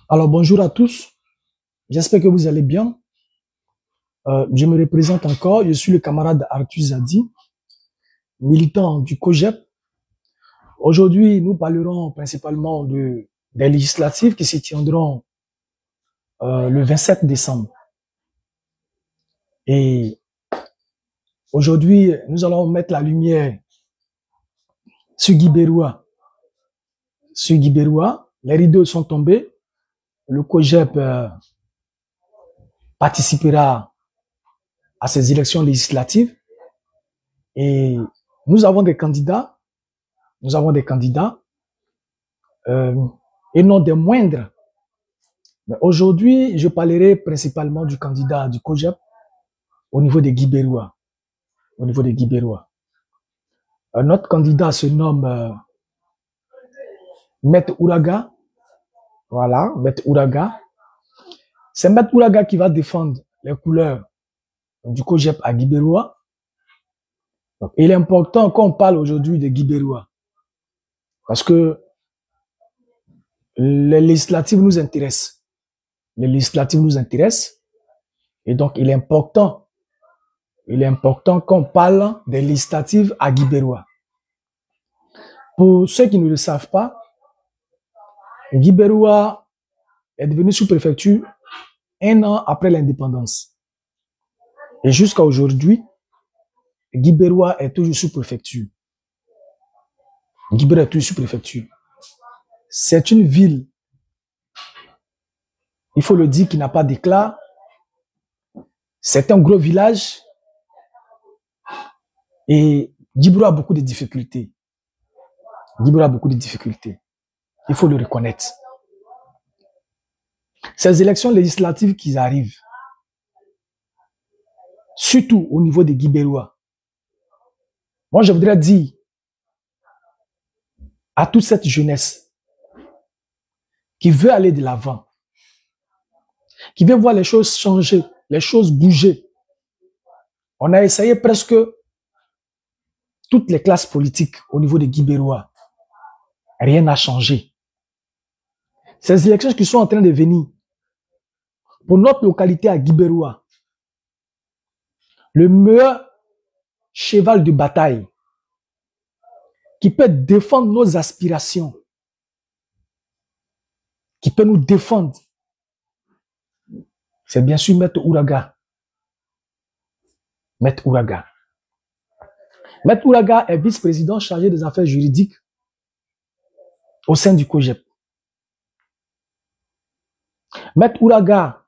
Alors, bonjour à tous. J'espère que vous allez bien. Je me représente encore. Je suis le camarade Arthur Zadi, militant du COJEP. Aujourd'hui, nous parlerons principalement des législatives qui se tiendront le 27 décembre. Et aujourd'hui, nous allons mettre la lumière sur Guy Beroua. Sur Guy Beroua, les rideaux sont tombés. Le COJEP participera à ces élections législatives. Et nous avons des candidats. Et non des moindres. Mais aujourd'hui, je parlerai principalement du candidat du COJEP au niveau de Guy Beroua. Notre candidat se nomme Maître Ouraga. Voilà, Maître Ouraga. C'est Maître Ouraga qui va défendre les couleurs du COJEP à Guy Beroua. Donc, il est important qu'on parle aujourd'hui de Guy Beroua. Parce que les législatives nous intéressent. Et donc, il est important qu'on parle des législatives à Guy Beroua. Pour ceux qui ne le savent pas, Guy Beroua est devenu sous-préfecture 1 an après l'indépendance. Et jusqu'à aujourd'hui, Guy Beroua est toujours sous-préfecture. C'est une ville, il faut le dire, qui n'a pas d'éclat. C'est un gros village. Et Guy Beroua a beaucoup de difficultés. Il faut le reconnaître. Ces élections législatives qui arrivent, surtout au niveau de Guy Beroua, moi je voudrais dire à toute cette jeunesse qui veut aller de l'avant, qui veut voir les choses changer, les choses bouger. On a essayé presque toutes les classes politiques au niveau de Guy Beroua. Rien n'a changé. Ces élections qui sont en train de venir, pour notre localité à Guy Beroua, le meilleur cheval de bataille qui peut défendre nos aspirations, qui peut nous défendre, c'est bien sûr Maître Ouraga. Maître Ouraga est vice-président chargé des affaires juridiques au sein du COJEP. Maître Ouraga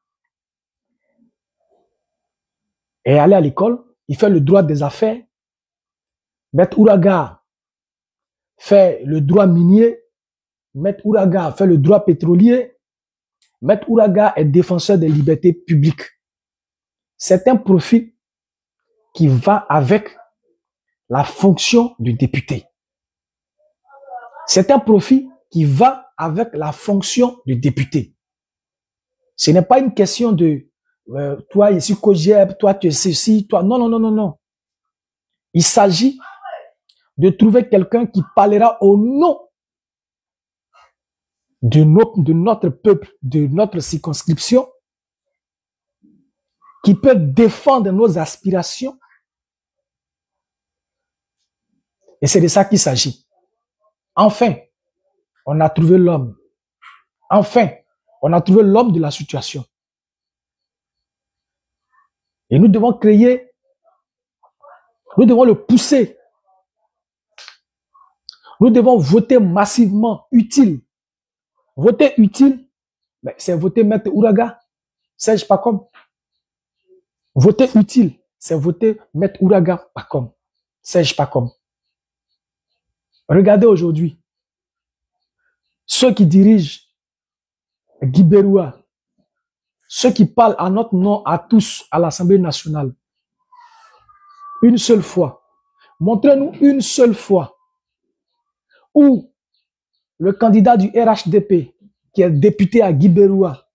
est allé à l'école, il fait le droit des affaires. Maître Ouraga fait le droit minier. Maître Ouraga fait le droit pétrolier. Maître Ouraga est défenseur des libertés publiques. C'est un profil qui va avec la fonction de député. C'est un profil qui va avec la fonction de député. Ce n'est pas une question de toi ici COJEP, toi tu es ceci, toi. Non. Il s'agit de trouver quelqu'un qui parlera au nom de notre peuple, de notre circonscription, qui peut défendre nos aspirations. Et c'est de ça qu'il s'agit. Enfin, on a trouvé l'homme. Enfin, on a trouvé l'homme de la situation. Et nous devons créer, nous devons le pousser. Nous devons voter massivement, utile. Voter utile, c'est voter Maître Ouraga. Serge Pacom. Voter utile, c'est voter Maître Ouraga Pacom. Serge Pacom. Regardez aujourd'hui, ceux qui dirigent Guy Beroua, ceux qui parlent à notre nom à tous à l'Assemblée nationale, une seule fois, montrez-nous une seule fois où le candidat du RHDP, qui est député à Guy Beroua,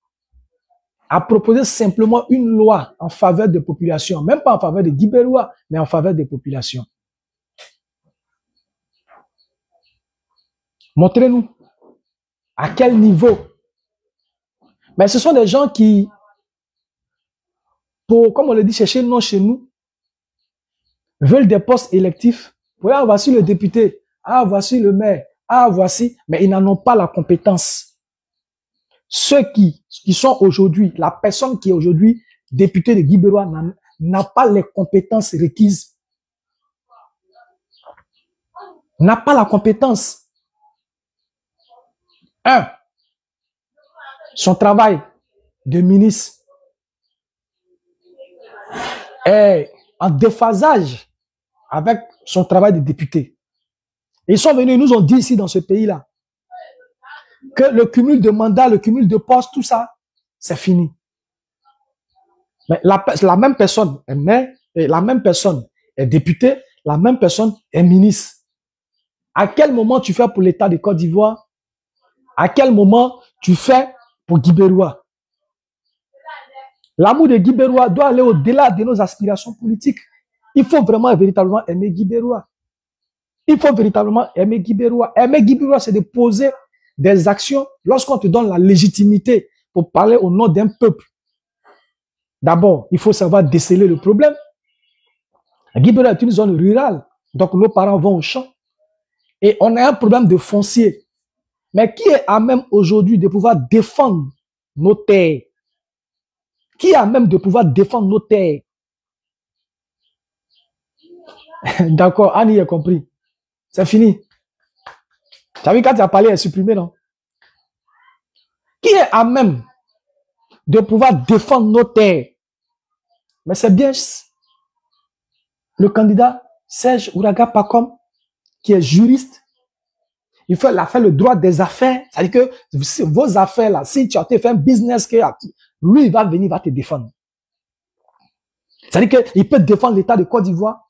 a proposé simplement une loi en faveur des populations, même pas en faveur de Guy Beroua, mais en faveur des populations. Montrez-nous à quel niveau Mais ce sont des gens qui, pour, comme on le dit chez nous, veulent des postes électifs. Voilà, voici le député. Ah, voici le maire. Ah, voici. Mais ils n'en ont pas la compétence. Ceux qui sont aujourd'hui, la personne qui est aujourd'hui député de Guibérois n'a pas les compétences requises. N'a pas la compétence. Un, son travail de ministre est en déphasage avec son travail de député. Ils sont venus, ils nous ont dit ici dans ce pays-là que le cumul de mandats, le cumul de postes, tout ça, c'est fini. Mais la même personne est maire, et la même personne est députée, la même personne est ministre. À quel moment tu fais pour l'État de Côte d'Ivoire? À quel moment tu fais pour Guibérois? L'amour de Guibérois doit aller au-delà de nos aspirations politiques. Il faut vraiment et véritablement aimer Guibérois. Il faut véritablement aimer Guibérois. Aimer Guibérois, c'est de poser des actions lorsqu'on te donne la légitimité pour parler au nom d'un peuple. D'abord, il faut savoir déceler le problème. Guibérois est une zone rurale, donc nos parents vont au champ. Et on a un problème de foncier. Mais qui est à même aujourd'hui de pouvoir défendre nos terres? Qui est à même de pouvoir défendre nos terres? D'accord, Annie a compris. C'est fini. Tu as vu quand tu as parlé, elle est supprimée, non? Qui est à même de pouvoir défendre nos terres? Mais c'est bien le candidat Serge Ouraga Pacom, qui est juriste. Il a fait le droit des affaires. C'est-à-dire que vos affaires, là, si tu as fait un business, lui, il va venir, il va te défendre. C'est-à-dire qu'il peut défendre l'État de Côte d'Ivoire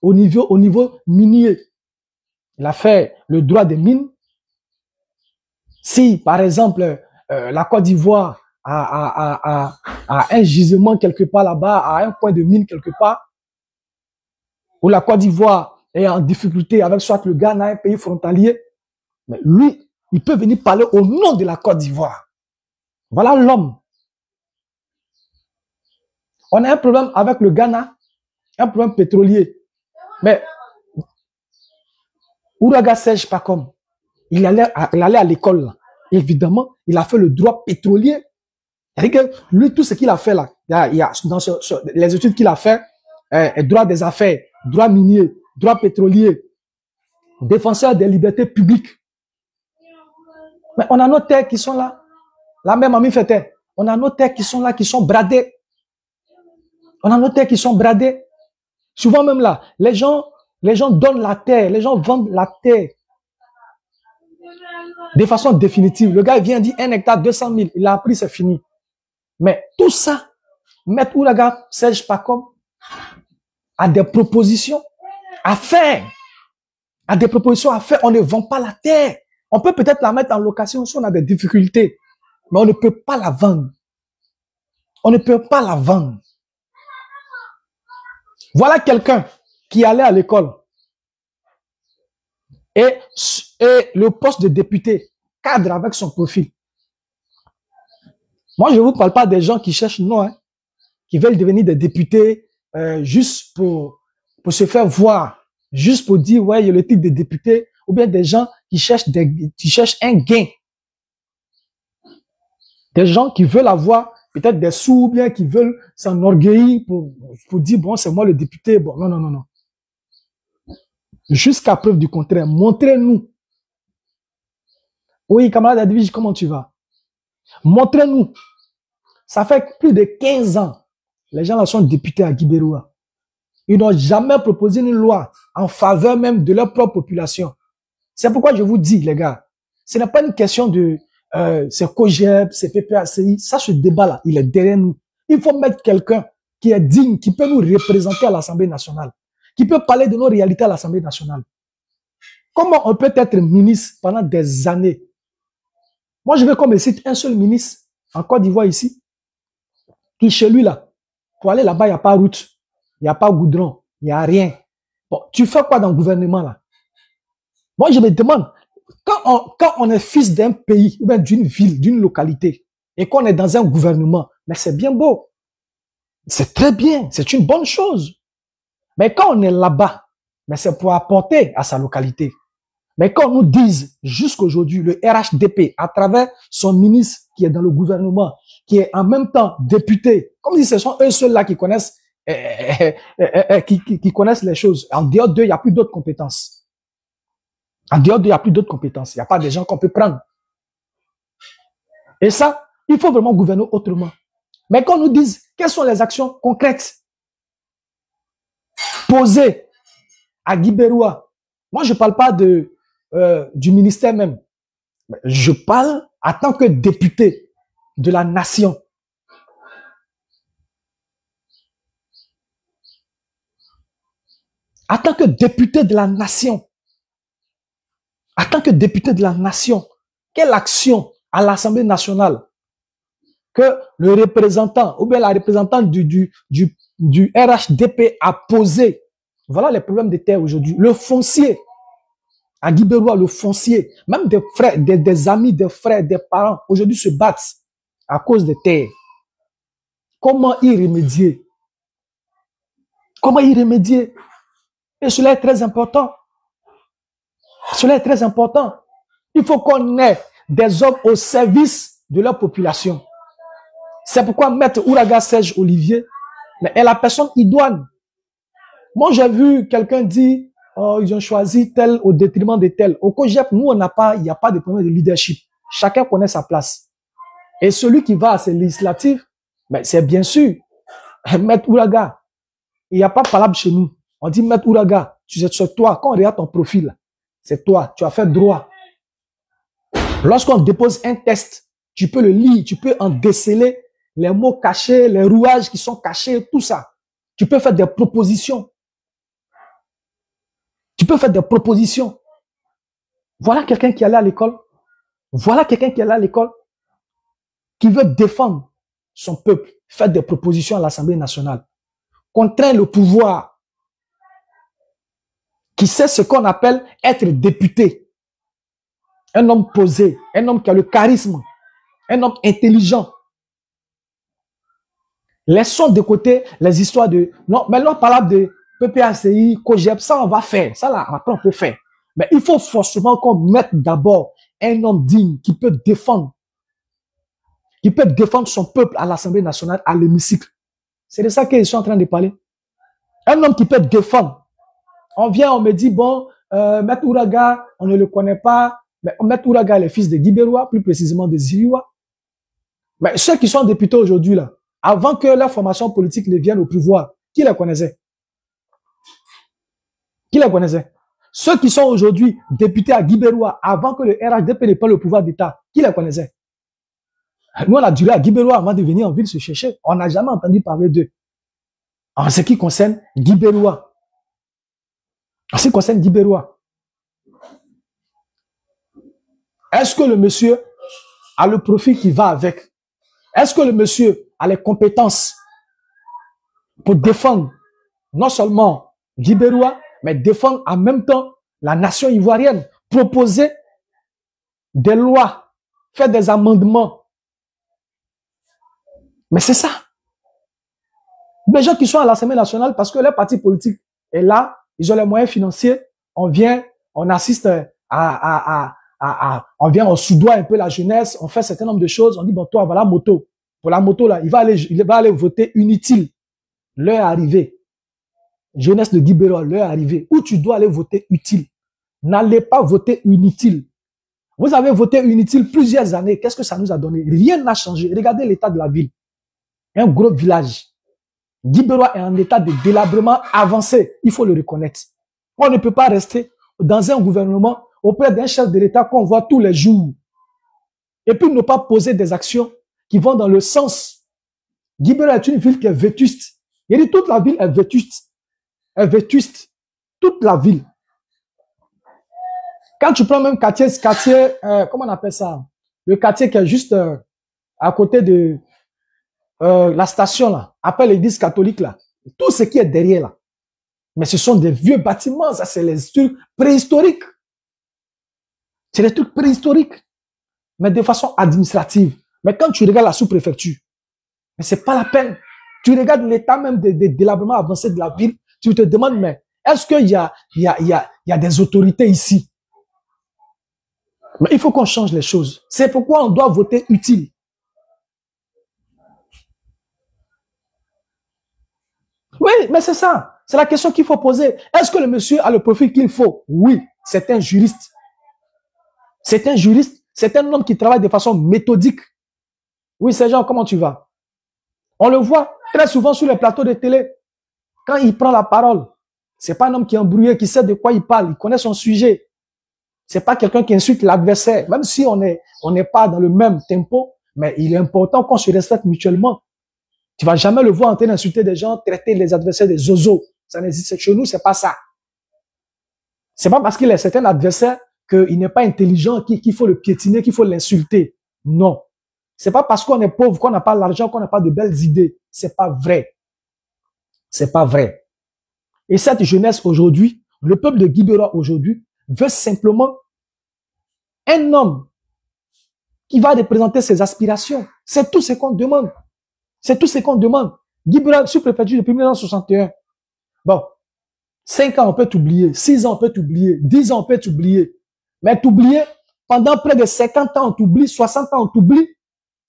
au niveau minier. Il a fait le droit des mines. Si, par exemple, la Côte d'Ivoire a un gisement quelque part là-bas, a un point de mine quelque part, où la Côte d'Ivoire est en difficulté avec soit le Ghana, un pays frontalier, mais lui, il peut venir parler au nom de la Côte d'Ivoire. Voilà l'homme. On a un problème avec le Ghana, un problème pétrolier. Mais Ouraga Serge Pacom, il allait à l'école. Évidemment, il a fait le droit pétrolier. C'est-à-dire que lui, tout ce qu'il a fait là, il y a dans les études qu'il a fait, droit des affaires, droit minier, droit pétrolier, défenseur des libertés publiques. Mais on a nos terres qui sont là. La même Ami Fete, on a nos terres qui sont là, qui sont bradées. On a nos terres qui sont bradées. Souvent même là, les gens donnent la terre, les gens vendent la terre de façon définitive. Le gars vient dire 1 hectare, 200 000. Il a appris, c'est fini. Mais tout ça, Maître Ouraga Serge Pacom a des propositions à faire. A des propositions à faire. On ne vend pas la terre. On peut peut-être la mettre en location si on a des difficultés. Mais on ne peut pas la vendre. On ne peut pas la vendre. Voilà quelqu'un qui allait à l'école. Et le poste de député cadre avec son profil. Moi, je ne vous parle pas des gens qui cherchent non, hein, qui veulent devenir des députés juste pour se faire voir, juste pour dire, ouais, il y a le titre de député, ou bien des gens qui cherchent un gain. Des gens qui veulent avoir peut-être des sous, ou bien qui veulent s'enorgueillir pour dire, bon, c'est moi le député. Bon, non, non, non, non. Jusqu'à preuve du contraire, montrez-nous. Oui, camarade Advige, comment tu vas? Montrez-nous. Ça fait plus de 15 ans. Les gens là sont députés à Guibérois. Ils n'ont jamais proposé une loi en faveur même de leur propre population. C'est pourquoi je vous dis, les gars, ce n'est pas une question de c'est COGEP, c'est PPACI. Ça, ce débat-là, il est derrière nous. Il faut mettre quelqu'un qui est digne, qui peut nous représenter à l'Assemblée nationale, qui peut parler de nos réalités à l'Assemblée nationale. Comment on peut être ministre pendant des années? Moi, je veux qu'on me cite un seul ministre en Côte d'Ivoire ici, qui chez lui là, pour aller là-bas, il n'y a pas route, il n'y a pas goudron, il n'y a rien. Bon, tu fais quoi dans le gouvernement là? Moi, je me demande, quand on est fils d'un pays, ou bien d'une ville, d'une localité, et qu'on est dans un gouvernement, mais c'est bien beau. C'est très bien, c'est une bonne chose. Mais quand on est là-bas, mais c'est pour apporter à sa localité. Mais quand on nous dise jusqu'aujourd'hui, le RHDP, à travers son ministre qui est dans le gouvernement, qui est en même temps député, comme si ce sont eux seuls-là qui connaissent, qui connaissent les choses. En dehors d'eux, il n'y a plus d'autres compétences. En dehors d'eux, il n'y a plus d'autres compétences. Il n'y a pas des gens qu'on peut prendre. Et ça, il faut vraiment gouverner autrement. Mais quand on nous dise quelles sont les actions concrètes posées à Guy-Beroua, moi je ne parle pas du ministère même. Je parle en tant que député de la nation. En tant que député de la nation. En tant que député de la nation, quelle action à l'Assemblée nationale que le représentant ou bien la représentante du RHDP a posé? Voilà les problèmes des terres aujourd'hui. Le foncier, à Guy-Beroua, le foncier, même des frères, des amis, des frères, des parents, aujourd'hui se battent à cause des terres. Comment y remédier? Comment y remédier? Et cela est très important. Cela est très important. Il faut qu'on ait des hommes au service de leur population. C'est pourquoi Maître Ouraga Serge Olivier est la personne idoine. Moi, j'ai vu quelqu'un dire, oh, ils ont choisi tel au détriment de tel. Au COJEP, nous, il n'y a pas de problème de leadership. Chacun connaît sa place. Et celui qui va à ces législatives, ben, c'est bien sûr Maître Ouraga. Il n'y a pas de palabre chez nous. On dit Maître Ouraga, c'est toi. Quand on regarde ton profil, c'est toi. Tu as fait droit. Lorsqu'on dépose un test, tu peux le lire, tu peux en déceler les mots cachés, les rouages qui sont cachés, tout ça. Tu peux faire des propositions. Tu peux faire des propositions. Voilà quelqu'un qui allait à l'école. Voilà quelqu'un qui allait à l'école, qui veut défendre son peuple, faire des propositions à l'Assemblée nationale, contraindre le pouvoir, qui sait ce qu'on appelle être député. Un homme posé, un homme qui a le charisme, un homme intelligent. Laissons de côté les histoires de... Non, mais là, on parle de PPACI, COJEP, ça on va faire. Ça là, après on peut faire. Mais il faut forcément qu'on mette d'abord un homme digne qui peut défendre son peuple à l'Assemblée nationale, à l'hémicycle. C'est de ça qu'ils sont en train de parler. Un homme qui peut défendre. On vient, on me dit, bon, Maître Ouraga, on ne le connaît pas. Mais Maître Ouraga est le fils de Guy-Beroua, plus précisément de Ziriwa. Mais ceux qui sont députés aujourd'hui, là, avant que la formation politique ne vienne au pouvoir, qui les connaissait? Qui les connaissait? Ceux qui sont aujourd'hui députés à Guy-Beroua, avant que le RHDP n'ait pas le pouvoir d'État, qui les connaissait? Nous, on a duré à Guy-Beroua avant de venir en ville se chercher. On n'a jamais entendu parler d'eux. En ce qui concerne Guy-Beroua. En ce qui concerne Guy-Beroua. Est-ce que le monsieur a le profil qui va avec? Est-ce que le monsieur a les compétences pour défendre non seulement Guy-Beroua, mais défendre en même temps la nation ivoirienne, proposer des lois, faire des amendements? Mais c'est ça. Les gens qui sont à l'Assemblée nationale, parce que leur parti politique est là, ils ont les moyens financiers, on vient, on assiste on vient, on soudoie un peu la jeunesse, on fait un certain nombre de choses, on dit, bon, toi, voilà, moto. Pour la moto, là, il va aller voter inutile. L'heure est arrivée. Jeunesse de Guy-Beroua, l'heure est arrivée. Où tu dois aller voter utile. N'allez pas voter inutile. Vous avez voté inutile plusieurs années. Qu'est-ce que ça nous a donné? Rien n'a changé. Regardez l'état de la ville. Un gros village. Guy-Beroua est en état de délabrement avancé. Il faut le reconnaître. On ne peut pas rester dans un gouvernement auprès d'un chef de l'État qu'on voit tous les jours. Et puis ne pas poser des actions qui vont dans le sens. Guy-Beroua est une ville qui est vétuste. Il dit toute la ville est vétuste. Est vétuste. Toute la ville. Quand tu prends même quartier, comment on appelle ça? Le quartier qui est juste à côté de la station là, après l'église catholique là. Tout ce qui est derrière là. Mais ce sont des vieux bâtiments, ça c'est les trucs préhistoriques. C'est des trucs préhistoriques. Mais de façon administrative. Mais quand tu regardes la sous-préfecture, mais c'est pas la peine. Tu regardes l'état même de délabrement avancé de la ville, tu te demandes, mais est-ce qu'il y a des autorités ici? Mais il faut qu'on change les choses. C'est pourquoi on doit voter utile. Oui, mais c'est ça. C'est la question qu'il faut poser. Est-ce que le monsieur a le profil qu'il faut? Oui, c'est un juriste. C'est un juriste. C'est un homme qui travaille de façon méthodique. Oui, Sergent, comment tu vas? On le voit très souvent sur les plateaux de télé. Quand il prend la parole, c'est pas un homme qui est embrouillé, qui sait de quoi il parle, il connaît son sujet. C'est pas quelqu'un qui insulte l'adversaire, même si on n'est pas dans le même tempo, mais il est important qu'on se respecte mutuellement. Tu vas jamais le voir en train d'insulter des gens, traiter les adversaires des zozos. Ça n'existe chez nous, c'est pas ça. C'est pas parce qu'il est certain adversaire qu'il n'est pas intelligent, qu'il faut le piétiner, qu'il faut l'insulter. Non. C'est pas parce qu'on est pauvre, qu'on n'a pas l'argent, qu'on n'a pas de belles idées. C'est pas vrai. C'est pas vrai. Et cette jeunesse aujourd'hui, le peuple de Guibera aujourd'hui, veut simplement un homme qui va représenter ses aspirations. C'est tout ce qu'on demande. C'est tout ce qu'on demande. Guibera, sous-préfecture depuis 1961. Bon, 5 ans, on peut t'oublier. 6 ans, on peut t'oublier. 10 ans, on peut t'oublier. Mais t'oublier, pendant près de 50 ans, on t'oublie. 60 ans, on t'oublie.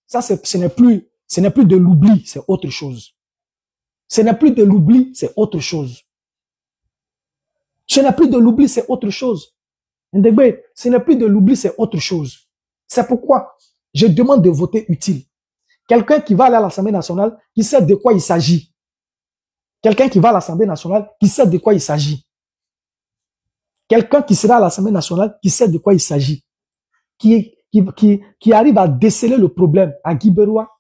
Ça, ce n'est plus de l'oubli, c'est autre chose. Ce n'est plus de l'oubli, c'est autre chose. Ce n'est plus de l'oubli, c'est autre chose. Ndegbe, ce n'est plus de l'oubli, c'est autre chose. C'est pourquoi je demande de voter utile. Quelqu'un qui va aller à l'Assemblée nationale, qui sait de quoi il s'agit. Quelqu'un qui va à l'Assemblée nationale, qui sait de quoi il s'agit. Quelqu'un qui sera à l'Assemblée nationale, qui sait de quoi il s'agit. Qui arrive à déceler le problème à Guibérois.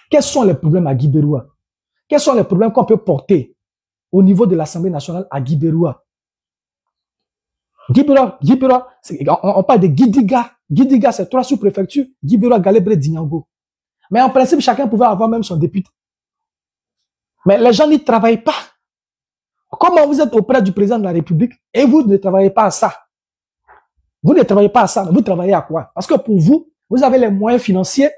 Quels sont les problèmes à Guibérois? Quels sont les problèmes qu'on peut porter au niveau de l'Assemblée nationale à Guibérois? Guibérois, on parle de Guidiga. Guidiga, c'est 3 sous-préfectures. Guibérois, Galebre, Dinyango. Mais en principe, chacun pouvait avoir même son député. Mais les gens n'y travaillent pas. Comment vous êtes auprès du président de la République et vous ne travaillez pas à ça? Vous ne travaillez pas à ça, mais vous travaillez à quoi? Parce que pour vous, vous avez les moyens financiers.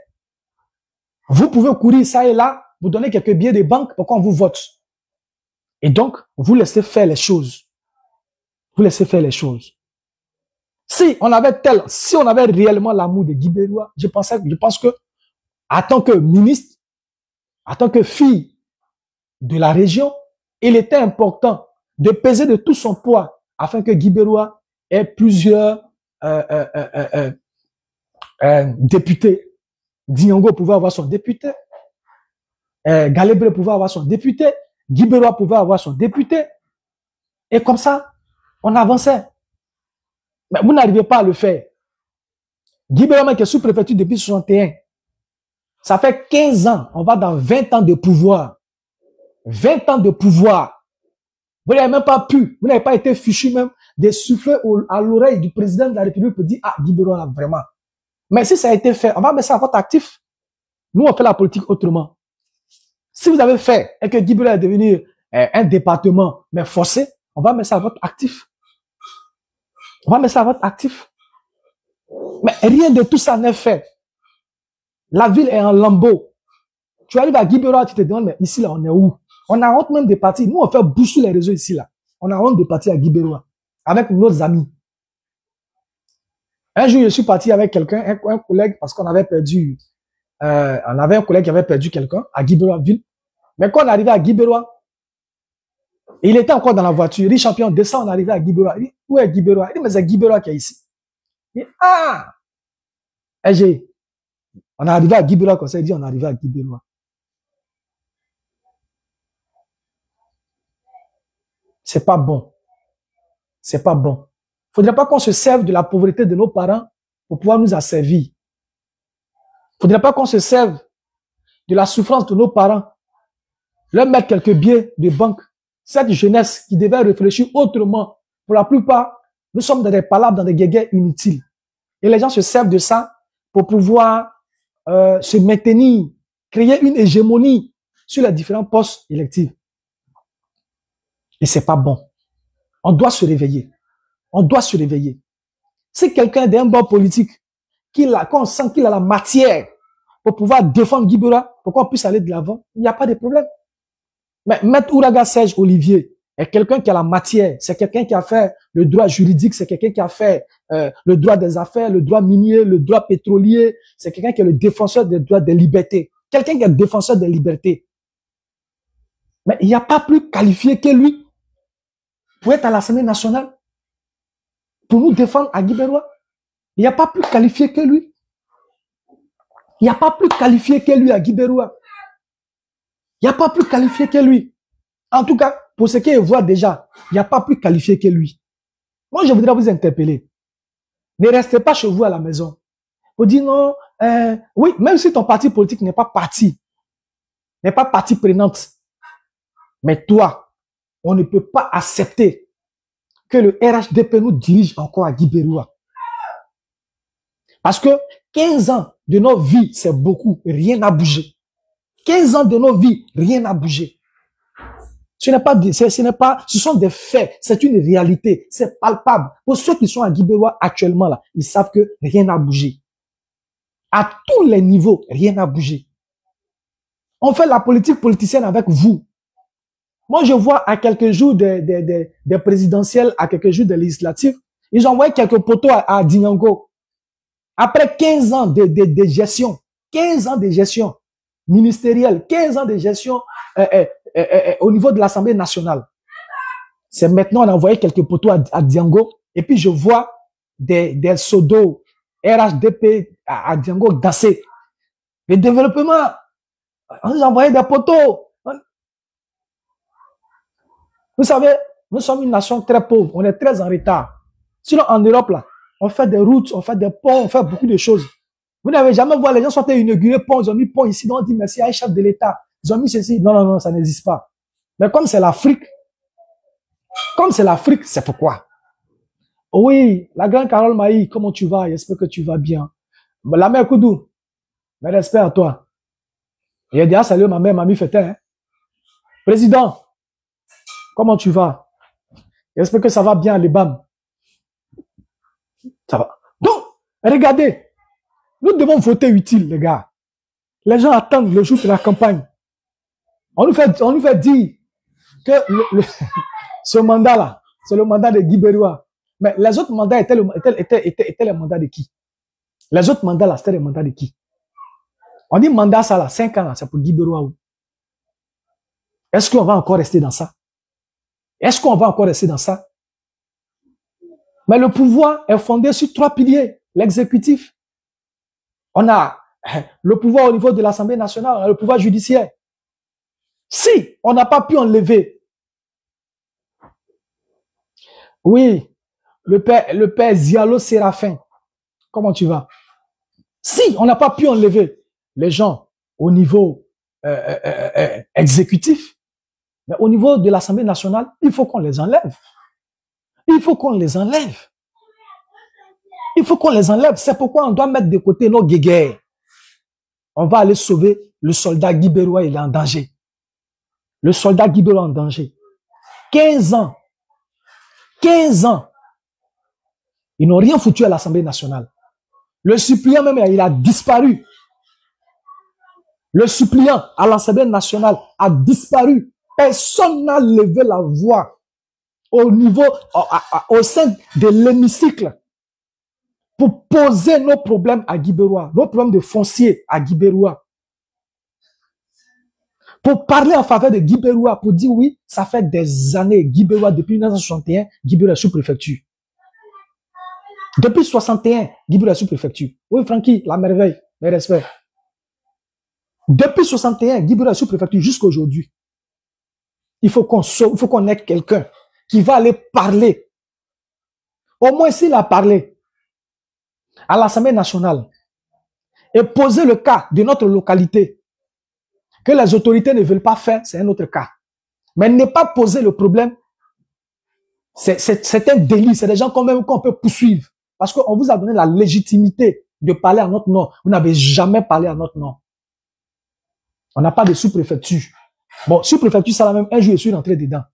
Vous pouvez courir ça et là, vous donnez quelques billets de banque pour qu'on vous vote. Et donc, vous laissez faire les choses. Vous laissez faire les choses. Si on avait réellement l'amour de Guibérois, je pense que, en tant que ministre, en tant que fille de la région, il était important de peser de tout son poids afin que Guibérois ait plusieurs députés. Dinyango pouvait avoir son député, Galebre pouvait avoir son député, Guibérois pouvait avoir son député, et comme ça, on avançait. Mais vous n'arrivez pas à le faire. Guibérois qui est sous-préfecture depuis 61, ça fait 15 ans, on va dans 20 ans de pouvoir. 20 ans de pouvoir. Vous n'avez même pas pu, vous n'avez pas été fichu même de souffler à l'oreille du président de la République pour dire, ah, Guibérois là, vraiment. Mais si ça a été fait, on va mettre ça à votre actif. Nous, on fait la politique autrement. Si vous avez fait et que Guibérois est devenu un département, mais forcé, on va mettre ça à votre actif. On va mettre ça à votre actif. Mais rien de tout ça n'est fait. La ville est en lambeaux. Tu arrives à Guibérois, tu te demandes, mais ici, là, on est où? On a honte même de partir. Nous, on fait bouche sur les réseaux ici, là. On a honte de partir à Guibérois avec nos amis. Un jour, je suis parti avec quelqu'un, un collègue, parce qu'on avait perdu, on avait un collègue qui avait perdu quelqu'un à Guibérois-Ville. Mais quand on arrivait à Guibérois, il était encore dans la voiture. Il champion descend, on arrivait à Guibérois. Il dit, où est Guibérois? Il dit, mais c'est Guibérois qui est ici. Il dit, ah! Et on est arrivé à Guibérois comme ça, il dit, on est arrivé à Guibérois. C'est pas bon. C'est pas bon. Faudrait pas qu'on se serve de la pauvreté de nos parents pour pouvoir nous asservir. Faudrait pas qu'on se serve de la souffrance de nos parents, leur mettre quelques billets de banque. Cette jeunesse qui devait réfléchir autrement, pour la plupart, nous sommes dans des palabres, dans des guéguerres inutiles. Et les gens se servent de ça pour pouvoir se maintenir, créer une hégémonie sur les différents postes électifs. Et c'est pas bon. On doit se réveiller. On doit se réveiller. Si quelqu'un d'un bord politique qu'on sent qu'il a la matière pour pouvoir défendre Guy Beroua, pour qu'on puisse aller de l'avant, il n'y a pas de problème. Mais Maître Ouraga Serge Olivier est quelqu'un qui a la matière, c'est quelqu'un qui a fait le droit juridique, c'est quelqu'un qui a fait le droit des affaires, le droit minier, le droit pétrolier, c'est quelqu'un qui est le défenseur des droits des libertés, quelqu'un qui est défenseur des libertés. Mais il n'y a pas plus qualifié que lui pour être à l'Assemblée nationale, pour nous défendre à Guy Beroua. Il n'y a pas plus qualifié que lui. Il n'y a pas plus qualifié que lui à Guy Beroua. Il n'y a pas plus qualifié que lui. En tout cas, pour ce qui est voit déjà, il n'y a pas plus qualifié que lui. Moi, je voudrais vous interpeller. Ne restez pas chez vous à la maison. Vous dites non, oui, même si ton parti politique n'est pas parti prenante, mais toi, on ne peut pas accepter que le RHDP nous dirige encore à Guy Beroua. Parce que 15 ans de nos vies, c'est beaucoup, rien n'a bougé. 15 ans de nos vies, rien n'a bougé. Ce sont des faits, c'est une réalité, c'est palpable. Pour ceux qui sont à Guy Beroua actuellement là, ils savent que rien n'a bougé. À tous les niveaux, rien n'a bougé. On fait la politique politicienne avec vous. Moi, je vois à quelques jours des présidentielles, à quelques jours des législatives, ils ont envoyé quelques poteaux à Dinyango. Après 15 ans de gestion, 15 ans de gestion ministérielle, 15 ans de gestion au niveau de l'Assemblée nationale. C'est maintenant on a envoyé quelques poteaux à Diango et puis je vois des sodos RHDP à Diango danser. Le développement, on nous a envoyé des poteaux. Vous savez, nous sommes une nation très pauvre, on est très en retard. Sinon en Europe là, on fait des routes, on fait des ponts, on fait beaucoup de choses. Vous n'avez jamais vu les gens sont inaugurés pont, ils ont mis pont ici, donc on dit merci à un chef de l'État. Ils ont mis ceci. Non, non, non, ça n'existe pas. Mais comme c'est l'Afrique, c'est pourquoi. Oui, la grande Carole Maï, comment tu vas? J'espère que tu vas bien. La mère Koudou, mes respects à toi. Il a déjà salué ma mère, mamie Fétin. Hein? Président, comment tu vas? J'espère que ça va bien, les BAM. Ça va. Donc, regardez, nous devons voter utile, les gars. Les gens attendent le jour de la campagne. On nous fait dire que ce mandat-là, c'est le mandat de Guy Beroua. Mais les autres mandats étaient les mandats de qui? Les autres mandats là, c'était les mandats de qui? On dit mandat ça là, 5 ans là, c'est pour Guy Beroua. Est-ce qu'on va encore rester dans ça? Est-ce qu'on va encore rester dans ça? Mais le pouvoir est fondé sur 3 piliers. L'exécutif. On a le pouvoir au niveau de l'Assemblée nationale, on a le pouvoir judiciaire. Si on n'a pas pu enlever, oui, le père Zialo Séraphin, comment tu vas? Si on n'a pas pu enlever les gens au niveau exécutif, mais au niveau de l'Assemblée nationale, il faut qu'on les enlève. Il faut qu'on les enlève. Il faut qu'on les enlève. C'est pourquoi on doit mettre de côté nos guéguerres. On va aller sauver le soldat Guy Beroua, il est en danger. Le soldat Guy Beroua en danger. 15 ans. 15 ans. Ils n'ont rien foutu à l'Assemblée nationale. Le suppléant même, il a disparu. Le suppléant à l'Assemblée nationale a disparu. Personne n'a levé la voix au niveau, au sein de l'hémicycle pour poser nos problèmes à Guy Beroua, nos problèmes de foncier à Guy Beroua. Pour parler en faveur de Guy Beroua, pour dire oui, ça fait des années, Guy Beroua, depuis 1961, Guy Beroua est sous-préfecture. Depuis 61, Guy Beroua est sous-préfecture. Oui, Francky, la merveille, mes respects. Depuis 61, Guy Beroua est sous-préfecture jusqu'à aujourd'hui. Il faut qu'on ait quelqu'un qui va aller parler. Au moins s'il a parlé à l'Assemblée nationale et poser le cas de notre localité que les autorités ne veulent pas faire, c'est un autre cas. Mais ne pas poser le problème, c'est un délit. C'est des gens quand même qu'on peut poursuivre. Parce qu'on vous a donné la légitimité de parler à notre nom. Vous n'avez jamais parlé à notre nom. On n'a pas de sous-préfecture. Bon, sous-préfecture, ça là même, un jour, je suis rentré dedans.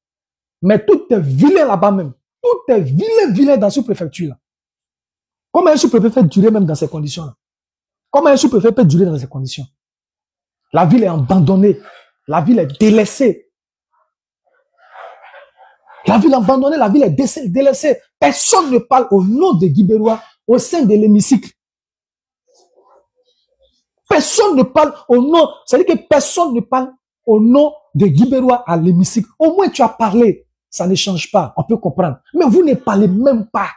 Mais tout est vilain là-bas même. Tout est vilain dans sous-préfecture là. Comment un sous-préfet peut durer même dans ces conditions-là? Comment un sous-préfet peut durer dans ces conditions? La ville est abandonnée. La ville est délaissée. La ville est abandonnée, la ville est délaissée. Personne ne parle au nom de Guy Beroua au sein de l'hémicycle. Personne ne parle au nom, c'est-à-dire que personne ne parle au nom de Guy Beroua à l'hémicycle. Au moins tu as parlé, ça ne change pas, on peut comprendre. Mais vous ne parlez même pas.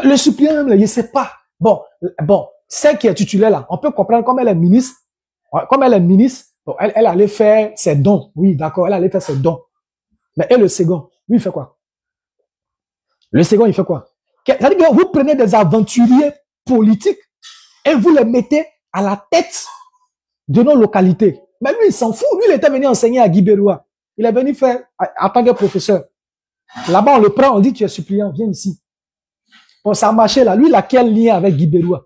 Le suppléant même, il ne sait pas. Bon, celle qui est titulaire là, on peut comprendre comme elle est ministre. Comme elle est ministre, bon, elle allait faire ses dons. Oui, d'accord, elle allait faire ses dons. Mais et le second, lui, il fait quoi? Le second, il fait quoi? C'est-à-dire que vous prenez des aventuriers politiques et vous les mettez à la tête de nos localités. Mais lui, il s'en fout. Lui, il était venu enseigner à Guy Beroua. Il est venu faire en tant que professeur. Là-bas, on le prend, on dit, tu es suppliant, viens ici. Bon, ça a marché là. Lui, il a quel lien avec Guy Beroua?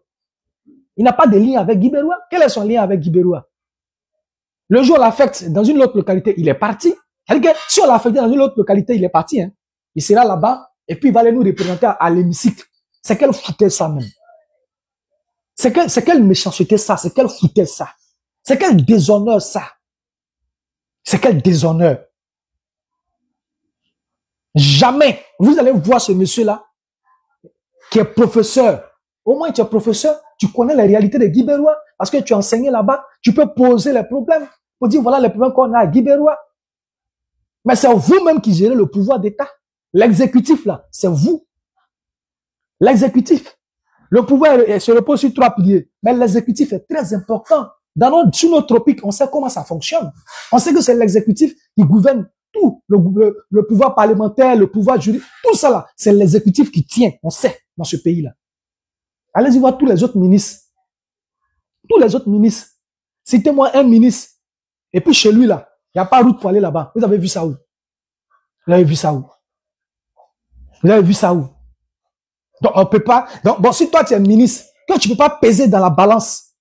Il n'a pas de lien avec Guy Beroua. Quel est son lien avec Guy Beroua? Le jour où on l'affecte dans une autre localité, il est parti. C'est-à-dire que si on l'affecte dans une autre localité, il est parti. Hein. Il sera là-bas et puis il va aller nous représenter à l'hémicycle. C'est quelle foutaise ça même? C'est quelle méchanceté ça? C'est quelle foutaise ça? C'est quel déshonneur ça? C'est quel déshonneur? Jamais vous allez voir ce monsieur-là qui est professeur. Au moins tu es professeur, tu connais les réalités de Guy Beroua parce que tu as enseigné là-bas, tu peux poser les problèmes pour dire voilà les problèmes qu'on a à Guy Beroua. Mais c'est vous-même qui gérez le pouvoir d'État. L'exécutif là, c'est vous. L'exécutif. Le pouvoir se repose sur 3 piliers. Mais l'exécutif est très important. Sur nos tropiques, on sait comment ça fonctionne. On sait que c'est l'exécutif qui gouverne tout. Le pouvoir parlementaire, le pouvoir juridique, tout ça là, c'est l'exécutif qui tient. On sait dans ce pays-là. Allez-y voir tous les autres ministres. Tous les autres ministres. Citez-moi un ministre. Et puis chez lui là, il n'y a pas route pour aller là-bas. Vous avez vu ça où? Vous avez vu ça où? Vous avez vu ça où? Donc, on peut pas. Donc, bon, si toi, tu es ministre, toi, tu peux pas peser dans la balance.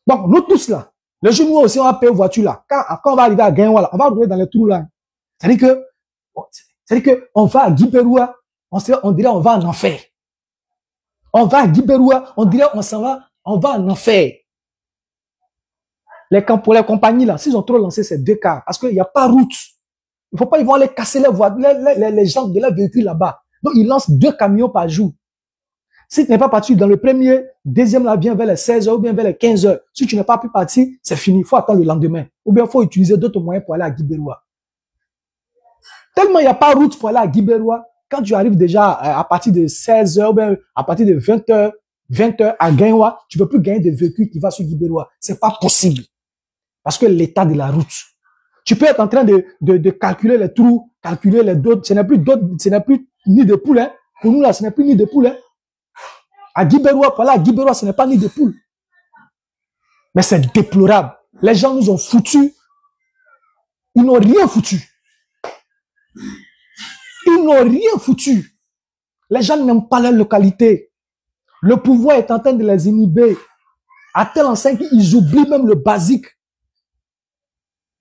Donc, nous tous là, le jour où nous aussi, on va payer voiture là. Quand on va arriver à Gaïwa là, on va rouler dans les trous là. C'est-à-dire que, on va à Guy Beroua, on dirait on va en enfer. On va à Guy Beroua, on dirait on va en enfer. Pour les compagnies là, s'ils ont trop lancé ces 2 cars, parce qu'il n'y a pas route. Il faut pas, ils vont aller casser les gens de leurs véhicules là-bas. Donc, ils lancent 2 camions par jour. Si tu n'es pas parti dans le premier, deuxième là vient vers les 16h ou bien vers les 15h. Si tu n'es pas pu partir, c'est fini. Il faut attendre le lendemain. Ou bien il faut utiliser d'autres moyens pour aller à Guy Beroua. Tellement il n'y a pas route pour aller à Guy Beroua, quand tu arrives déjà à partir de 16h ou bien à partir de 20h à Gaïwa, tu ne peux plus gagner de véhicules qui vont sur Guy Beroua. C'est pas possible. Parce que l'état de la route. Tu peux être en train de calculer les trous, calculer les d'autres. Ce n'est plus ni de poule. Hein. Pour nous là, ce n'est plus ni de poule. Hein. À Guy Beroua, voilà, à Guy Beroua, ce n'est pas ni de poule. Mais c'est déplorable. Les gens nous ont foutus. Ils n'ont rien foutu. Ils n'ont rien foutu. Les gens n'aiment pas leur localité. Le pouvoir est en train de les inhiber. À tel enseigne qu'ils oublient même le basique.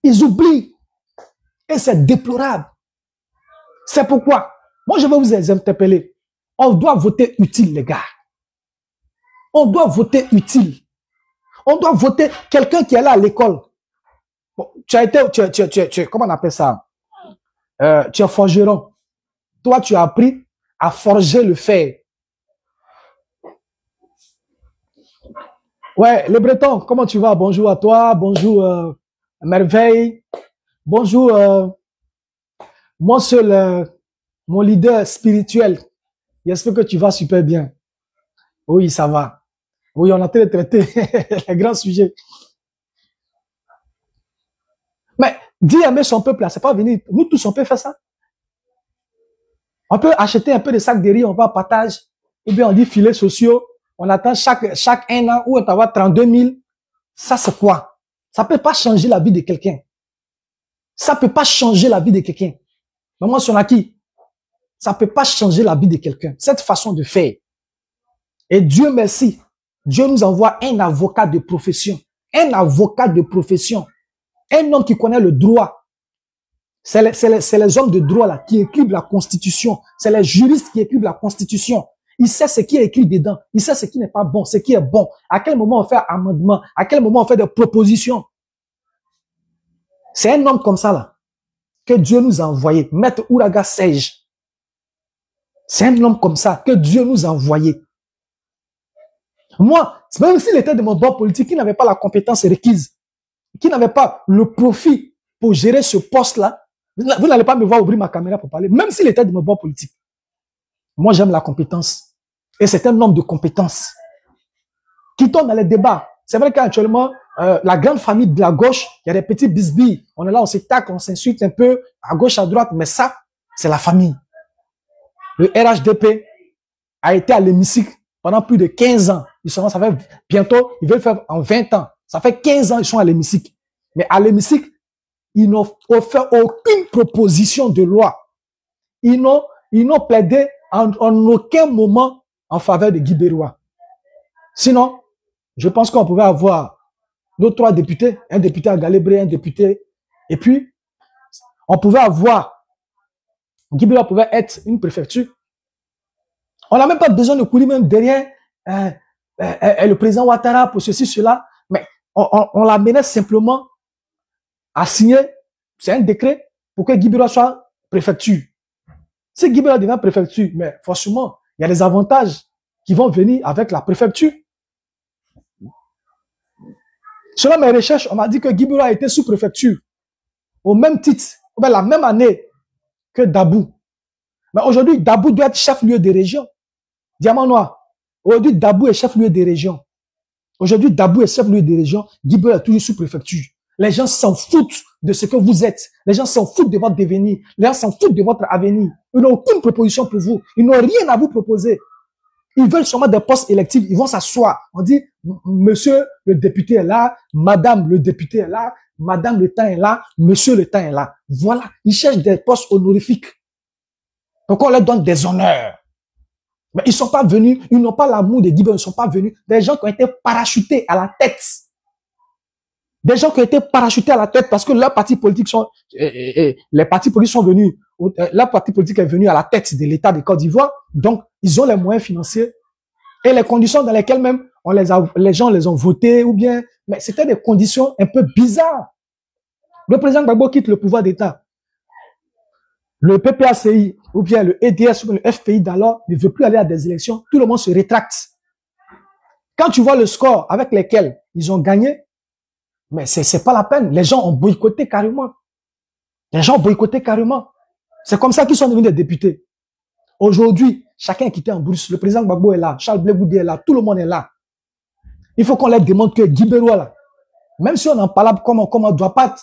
Ils oublient. Et c'est déplorable. C'est pourquoi, moi je vais vous interpeller. On doit voter utile, les gars. On doit voter utile. On doit voter quelqu'un qui est là à l'école. Bon, comment on appelle ça? Tu es forgeron. Toi, tu as appris à forger le fer. Ouais, le Breton, comment tu vas? Bonjour à toi. Bonjour, Merveille. Bonjour, mon seul, mon leader spirituel. J'espère que tu vas super bien. Oui, ça va. Oui, on a traité les grands sujets. Mais dire aimer son peuple, là, c'est pas venir. Nous tous, on peut faire ça. On peut acheter un peu de sacs de riz, on va partage. Ou bien on dit filets sociaux. On attend chaque 1 an où on t'envoie 32 000. Ça, c'est quoi? Ça peut pas changer la vie de quelqu'un. Ça peut pas changer la vie de quelqu'un. Maman Sonaki, ça peut pas changer la vie de quelqu'un. Cette façon de faire. Et Dieu merci. Dieu nous envoie un avocat de profession. Un avocat de profession. Un homme qui connaît le droit. C'est les hommes de droit là qui écrivent la Constitution. C'est les juristes qui écrivent la Constitution. Il sait ce qui est écrit dedans. Il sait ce qui n'est pas bon, ce qui est bon. À quel moment on fait un amendement. À quel moment on fait des propositions. C'est un homme comme ça là que Dieu nous a envoyé. Maître Ouraga Sage. C'est un homme comme ça que Dieu nous a envoyé. Moi, même s'il était de mon bord politique, qui n'avait pas la compétence requise, qui n'avait pas le profit pour gérer ce poste-là, vous n'allez pas me voir ouvrir ma caméra pour parler, même s'il était de mon bord politique. Moi, j'aime la compétence. Et c'est un homme de compétence qui tombe dans les débats. C'est vrai qu'actuellement, la grande famille de la gauche, il y a des petits bisbilles. On est là, on se tacle, on s'insulte un peu à gauche, à droite, mais ça, c'est la famille. Le RHDP a été à l'hémicycle pendant plus de 15 ans. Ça fait bientôt, ils veulent faire en 20 ans. Ça fait 15 ans qu'ils sont à l'hémicycle. Mais à l'hémicycle, ils n'ont fait aucune proposition de loi. Ils n'ont plaidé en aucun moment en faveur de Guy Béroua. Sinon, je pense qu'on pouvait avoir nos 3 députés, un député à Galébré, un député, et puis on pouvait avoir, Guy Béroua pouvait être une préfecture. On n'a même pas besoin de courir même derrière le président Ouattara pour ceci, cela, mais on l'amenait simplement à signer, c'est un décret pour que Guy Béroua soit préfecture. Si Guy Béroua devient préfecture, mais forcément, il y a des avantages qui vont venir avec la préfecture. Selon mes recherches, on m'a dit que Guy Béroua a été sous-préfecture au même titre, la même année que Dabou. Mais aujourd'hui, Dabou doit être chef-lieu des régions. Diamant Noir. Aujourd'hui, Dabou est chef-lieu des régions. Aujourd'hui, Dabou est chef-lieu des régions. Guy Béroua est toujours sous-préfecture. Les gens s'en foutent de ce que vous êtes. Les gens s'en foutent de votre devenir. Les gens s'en foutent de votre avenir. Ils n'ont aucune proposition pour vous. Ils n'ont rien à vous proposer. Ils veulent sûrement des postes électifs. Ils vont s'asseoir. On dit, monsieur le député est là, madame le député est là, madame le temps est là, monsieur le temps est là. Voilà. Ils cherchent des postes honorifiques. Donc on leur donne des honneurs. Mais ils sont pas venus, ils n'ont pas l'amour de Guy Béroua, ils ne sont pas venus. Des gens qui ont été parachutés à la tête. Des gens qui ont été parachutés à la tête parce que leurs partis politiques sont, les partis politiques sont venus, leur parti politique est venu à la tête de l'État de Côte d'Ivoire. Donc, ils ont les moyens financiers et les conditions dans lesquelles même les gens les ont votés ou bien, mais c'était des conditions un peu bizarres. Le président Gbagbo quitte le pouvoir d'État. Le PPACI ou bien le EDS ou le FPI d'alors ne veut plus aller à des élections. Tout le monde se rétracte. Quand tu vois le score avec lesquels ils ont gagné, mais c'est pas la peine. Les gens ont boycotté carrément. Les gens ont boycotté carrément. C'est comme ça qu'ils sont devenus des députés. Aujourd'hui, chacun est quitté en brousse. Le président Gbagbo est là. Charles Blé Goudé est là. Tout le monde est là. Il faut qu'on leur demande que Guy Béroua là, même si on en parle comment doit pas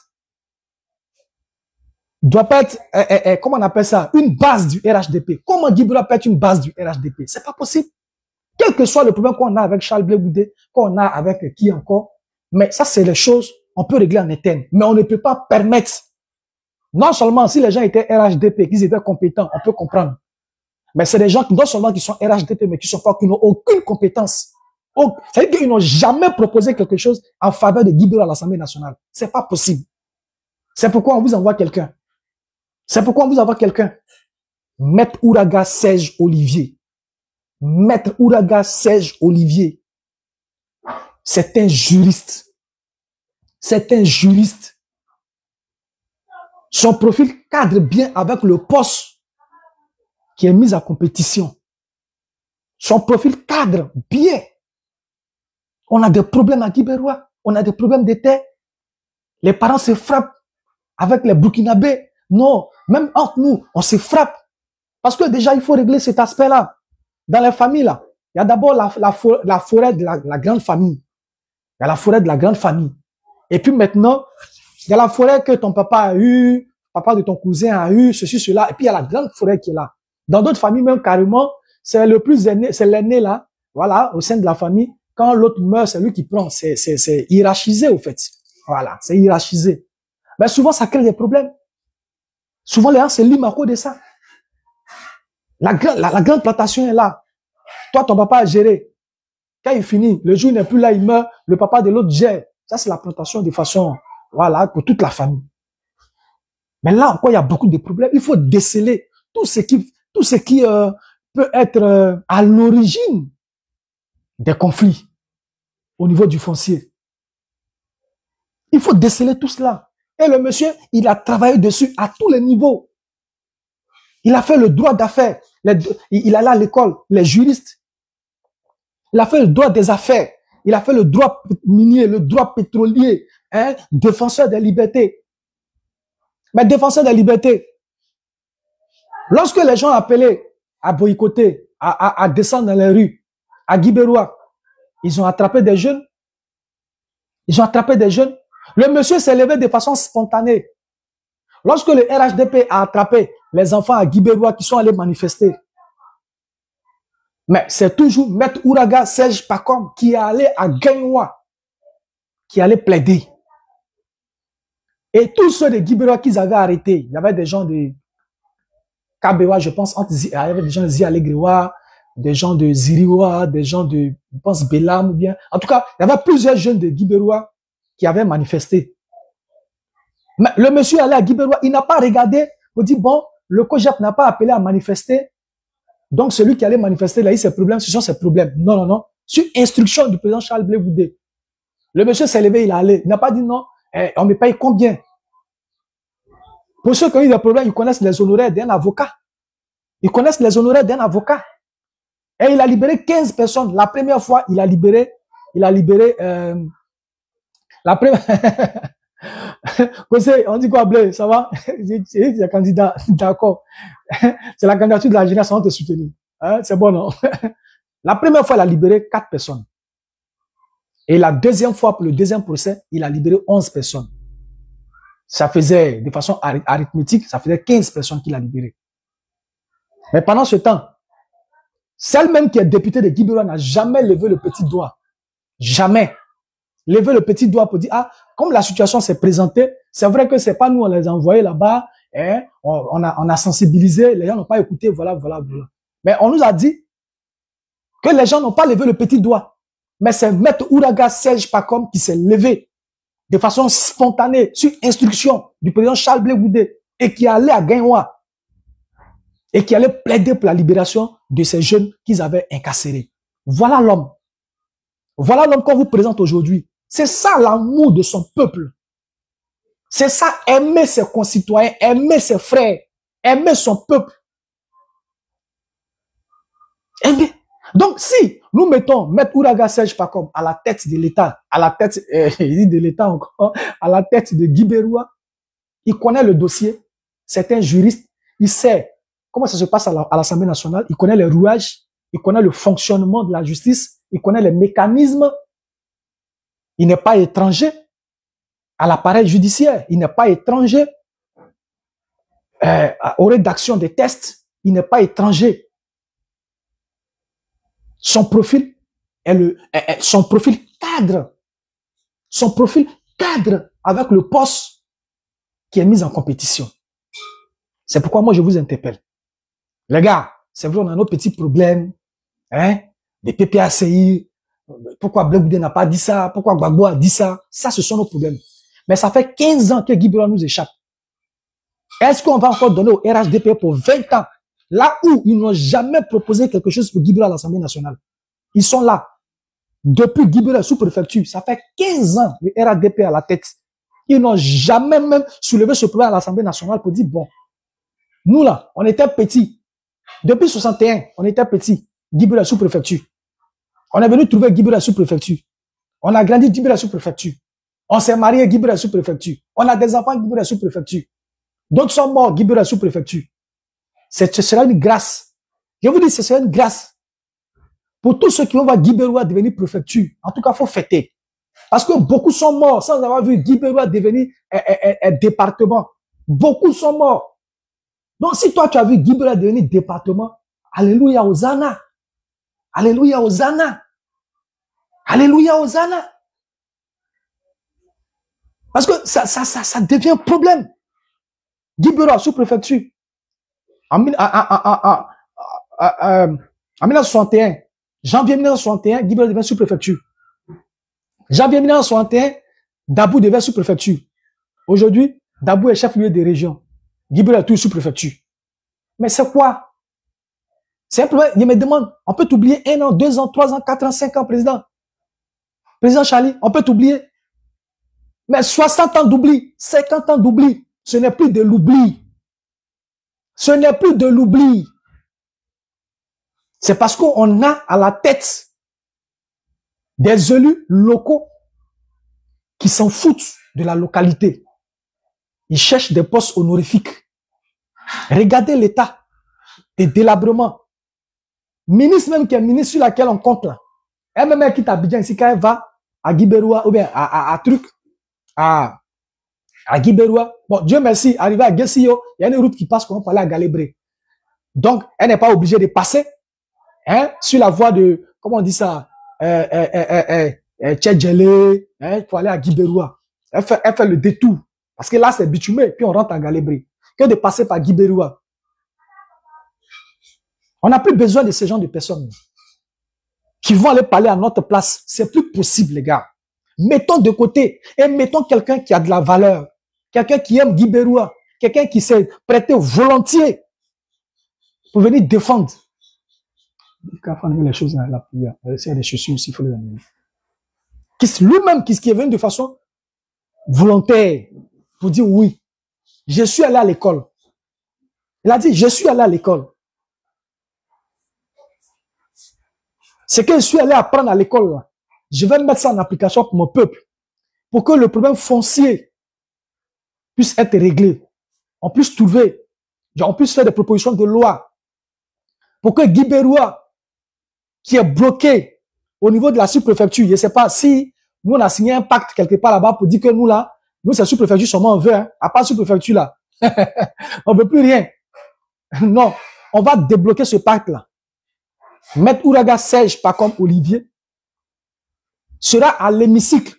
être, comment on appelle ça, une base du RHDP. Comment Guy Béroua peut être une base du RHDP? C'est pas possible. Quel que soit le problème qu'on a avec Charles Blé Goudé, qu'on a avec qui encore, mais ça, c'est les choses, on peut régler en interne. Mais on ne peut pas permettre, non seulement si les gens étaient RHDP, qu'ils étaient compétents, on peut comprendre. Mais c'est des gens qui, non seulement qui sont RHDP, mais qui n'ont aucune compétence. C'est-à-dire qu'ils n'ont jamais proposé quelque chose en faveur de Guy Béroua à l'Assemblée nationale. C'est pas possible. C'est pourquoi on vous envoie quelqu'un. C'est pourquoi on vous envoie quelqu'un. Maître Ouraga Serge Olivier. Maître Ouraga Serge Olivier. C'est un juriste. C'est un juriste. Son profil cadre bien avec le poste qui est mis à compétition. Son profil cadre bien. On a des problèmes à Guy Béroua. On a des problèmes de terre. Les parents se frappent avec les Burkinabés. Non, même entre nous, on se frappe. Parce que déjà, il faut régler cet aspect-là. Dans les familles, là, il y a d'abord la forêt de la grande famille. Il y a la forêt de la grande famille. Et puis maintenant, il y a la forêt que ton papa a eu, papa de ton cousin a eu, ceci, cela. Et puis il y a la grande forêt qui est là. Dans d'autres familles, même carrément, c'est le plus aîné, c'est l'aîné là, voilà, au sein de la famille. Quand l'autre meurt, c'est lui qui prend. C'est hiérarchisé, au fait. Voilà, c'est hiérarchisé. Mais souvent, ça crée des problèmes. Souvent, les gens se liment à cause de ça. La grande plantation est là. Toi, ton papa a géré. Quand il finit, le jour n'est plus là, il meurt, le papa de l'autre gère. Ça, c'est la plantation de façon, voilà, pour toute la famille. Mais là encore, il y a beaucoup de problèmes. Il faut déceler tout ce qui peut être à l'origine des conflits au niveau du foncier. Il faut déceler tout cela. Et le monsieur, il a travaillé dessus à tous les niveaux. Il a fait le droit d'affaires. Il allait à l'école, les juristes. Il a fait le droit des affaires. Il a fait le droit minier, le droit pétrolier, hein, défenseur des libertés. Mais défenseur des libertés, lorsque les gens appelaient à boycotter, à descendre dans les rues, à Guibérois, ils ont attrapé des jeunes. Ils ont attrapé des jeunes. Le monsieur s'est levé de façon spontanée. Lorsque le RHDP a attrapé les enfants à Guibérois qui sont allés manifester, mais c'est toujours Maître Ouraga Serge Pacom qui est allé à Gagnoua, qui allait plaider. Et tous ceux de Guibérois qu'ils avaient arrêtés, il y avait des gens de Kabewa, je pense, il y avait des gens de Zialegrewa, des gens de Ziriwa, des gens de, je pense, Belam ou bien. En tout cas, il y avait plusieurs jeunes de Guibérois qui avaient manifesté. Mais le monsieur allait à Guibérois, il n'a pas regardé, il dit, bon, le COJEP n'a pas appelé à manifester, donc celui qui allait manifester, là, il a ses problèmes, ce sont ses problèmes. Non, non, non. Sur instruction du président Charles Blé Goudé, le monsieur s'est levé, il est allé. Il n'a pas dit non, on me paye combien? Pour ceux qui ont eu des problèmes, ils connaissent les honoraires d'un avocat. Ils connaissent les honoraires d'un avocat. Et il a libéré 15 personnes. La première fois, il a libéré la première. On dit quoi, Blé? Ça va? C'est le candidat. D'accord. C'est la candidature de la jeunesse, on te soutenir. Hein? C'est bon, non? La première fois, il a libéré 4 personnes. Et la deuxième fois, pour le deuxième procès, il a libéré 11 personnes. Ça faisait, de façon arithmétique, ça faisait 15 personnes qu'il a libérées. Mais pendant ce temps, celle même qui est députée de Guibérois n'a jamais levé le petit doigt. Jamais. Levé le petit doigt pour dire, ah, comme la situation s'est présentée, c'est vrai que c'est pas nous, on les a envoyés là-bas, hein, on a sensibilisé, les gens n'ont pas écouté, voilà, voilà, voilà. Mais on nous a dit que les gens n'ont pas levé le petit doigt. Mais c'est Maître Ouraga Serge Pacom qui s'est levé de façon spontanée, sur instruction du président Charles Blé Goudé, et qui allait à Gagnoua, et qui allait plaider pour la libération de ces jeunes qu'ils avaient incarcérés. Voilà l'homme. Voilà l'homme qu'on vous présente aujourd'hui. C'est ça l'amour de son peuple. C'est ça aimer ses concitoyens, aimer ses frères, aimer son peuple. Aimer. Donc si nous mettons Maître Ouraga Serge Pacom à la tête de l'État, à la tête, il dit de l'État encore, à la tête de Guibérois, il connaît le dossier, c'est un juriste, il sait comment ça se passe à l'Assemblée nationale, il connaît les rouages, il connaît le fonctionnement de la justice, il connaît les mécanismes, il n'est pas étranger à l'appareil judiciaire, il n'est pas étranger aux rédactions des tests, il n'est pas étranger. Son profil est son profil cadre. Son profil cadre avec le poste qui est mis en compétition. C'est pourquoi moi je vous interpelle. Les gars, c'est vrai, on a nos petits problèmes, hein, des PPACI, pourquoi Blé Goudé n'a pas dit ça, pourquoi Gbagbo a dit ça, ça ce sont nos problèmes. Mais ça fait 15 ans que Guibérois nous échappe. Est-ce qu'on va encore donner au RHDP pour 20 ans, là où ils n'ont jamais proposé quelque chose pour Guibérois à l'Assemblée nationale? Ils sont là. Depuis Guibérois sous-préfecture, ça fait 15 ans, le RHDP à la tête. Ils n'ont jamais même soulevé ce problème à l'Assemblée nationale pour dire, bon, nous là, on était petits. Depuis 61, on était petits. Guibérois sous-préfecture. On est venu trouver Guibérois sous-préfecture. On a grandi Guibérois sous-préfecture. On s'est marié Guibérois sous-préfecture. On a des enfants Guibérois sous-préfecture. D'autres sont morts Guibérois sous-préfecture. Ce sera une grâce. Je vous dis, ce sera une grâce. Pour tous ceux qui vont voir Guibérois devenir préfecture, en tout cas, il faut fêter. Parce que beaucoup sont morts sans avoir vu Guibérois devenir un département. Beaucoup sont morts. Donc, si toi, tu as vu Guibérois devenir département, alléluia, Hosanna. Alléluia, Hosanna. Alléluia, Hosanna. Parce que ça devient un problème. Guibérois sous-préfecture. En 1961, janvier 1961, Guibérois devient sous-préfecture. Janvier 1961, Dabou devient sous-préfecture. Aujourd'hui, Dabou est chef-lieu des régions. Guibera est toujours sous-préfecture. Mais c'est quoi? C'est un problème. Il me demande, on peut t'oublier 1 an, 2 ans, 3 ans, 4 ans, 5 ans, président. Président Charlie, on peut t'oublier. Mais 60 ans d'oubli, 50 ans d'oubli, ce n'est plus de l'oubli. Ce n'est plus de l'oubli. C'est parce qu'on a à la tête des élus locaux qui s'en foutent de la localité. Ils cherchent des postes honorifiques. Regardez l'état des délabrements. Ministre même qui est ministre sur laquelle on compte là. Elle même quitte Abidjan ici quand elle va à Guiberoua ou bien à Guiberoua. Bon, Dieu merci, arrivé à Guessio, il y a une route qui passe pour aller à Galébré. Donc, elle n'est pas obligée de passer sur la voie de, comment on dit ça, Tchedjele, pour aller à Guiberoua. Elle fait le détour. Parce que là, c'est bitumé, puis on rentre à Galébré. Que de passer par Guiberoua. On n'a plus besoin de ce genre de personnes qui vont aller parler à notre place. C'est plus possible, les gars. Mettons de côté et mettons quelqu'un qui a de la valeur. Quelqu'un qui aime Guiberoua. Quelqu'un qui s'est prêté volontiers pour venir défendre. Les choses dans la prière. C'est des chaussures aussi, il faut les amener. Lui-même qui est venu de façon volontaire pour dire oui, je suis allé à l'école. Il a dit, je suis allé à l'école. C'est que je suis allé apprendre à l'école. Je vais mettre ça en application pour mon peuple. Pour que le problème foncier puisse être réglé. On puisse trouver, on puisse faire des propositions de loi. Pour que Guiberoua, qui est bloqué au niveau de la sous-préfecture, je ne sais pas si nous on a signé un pacte quelque part là-bas pour dire que nous là, nous c'est sous-préfecture seulement on veut, à part sous-préfecture là. On ne veut plus rien. Non, on va débloquer ce pacte-là. Maître Ouraga Serge, pas comme Olivier, sera à l'hémicycle.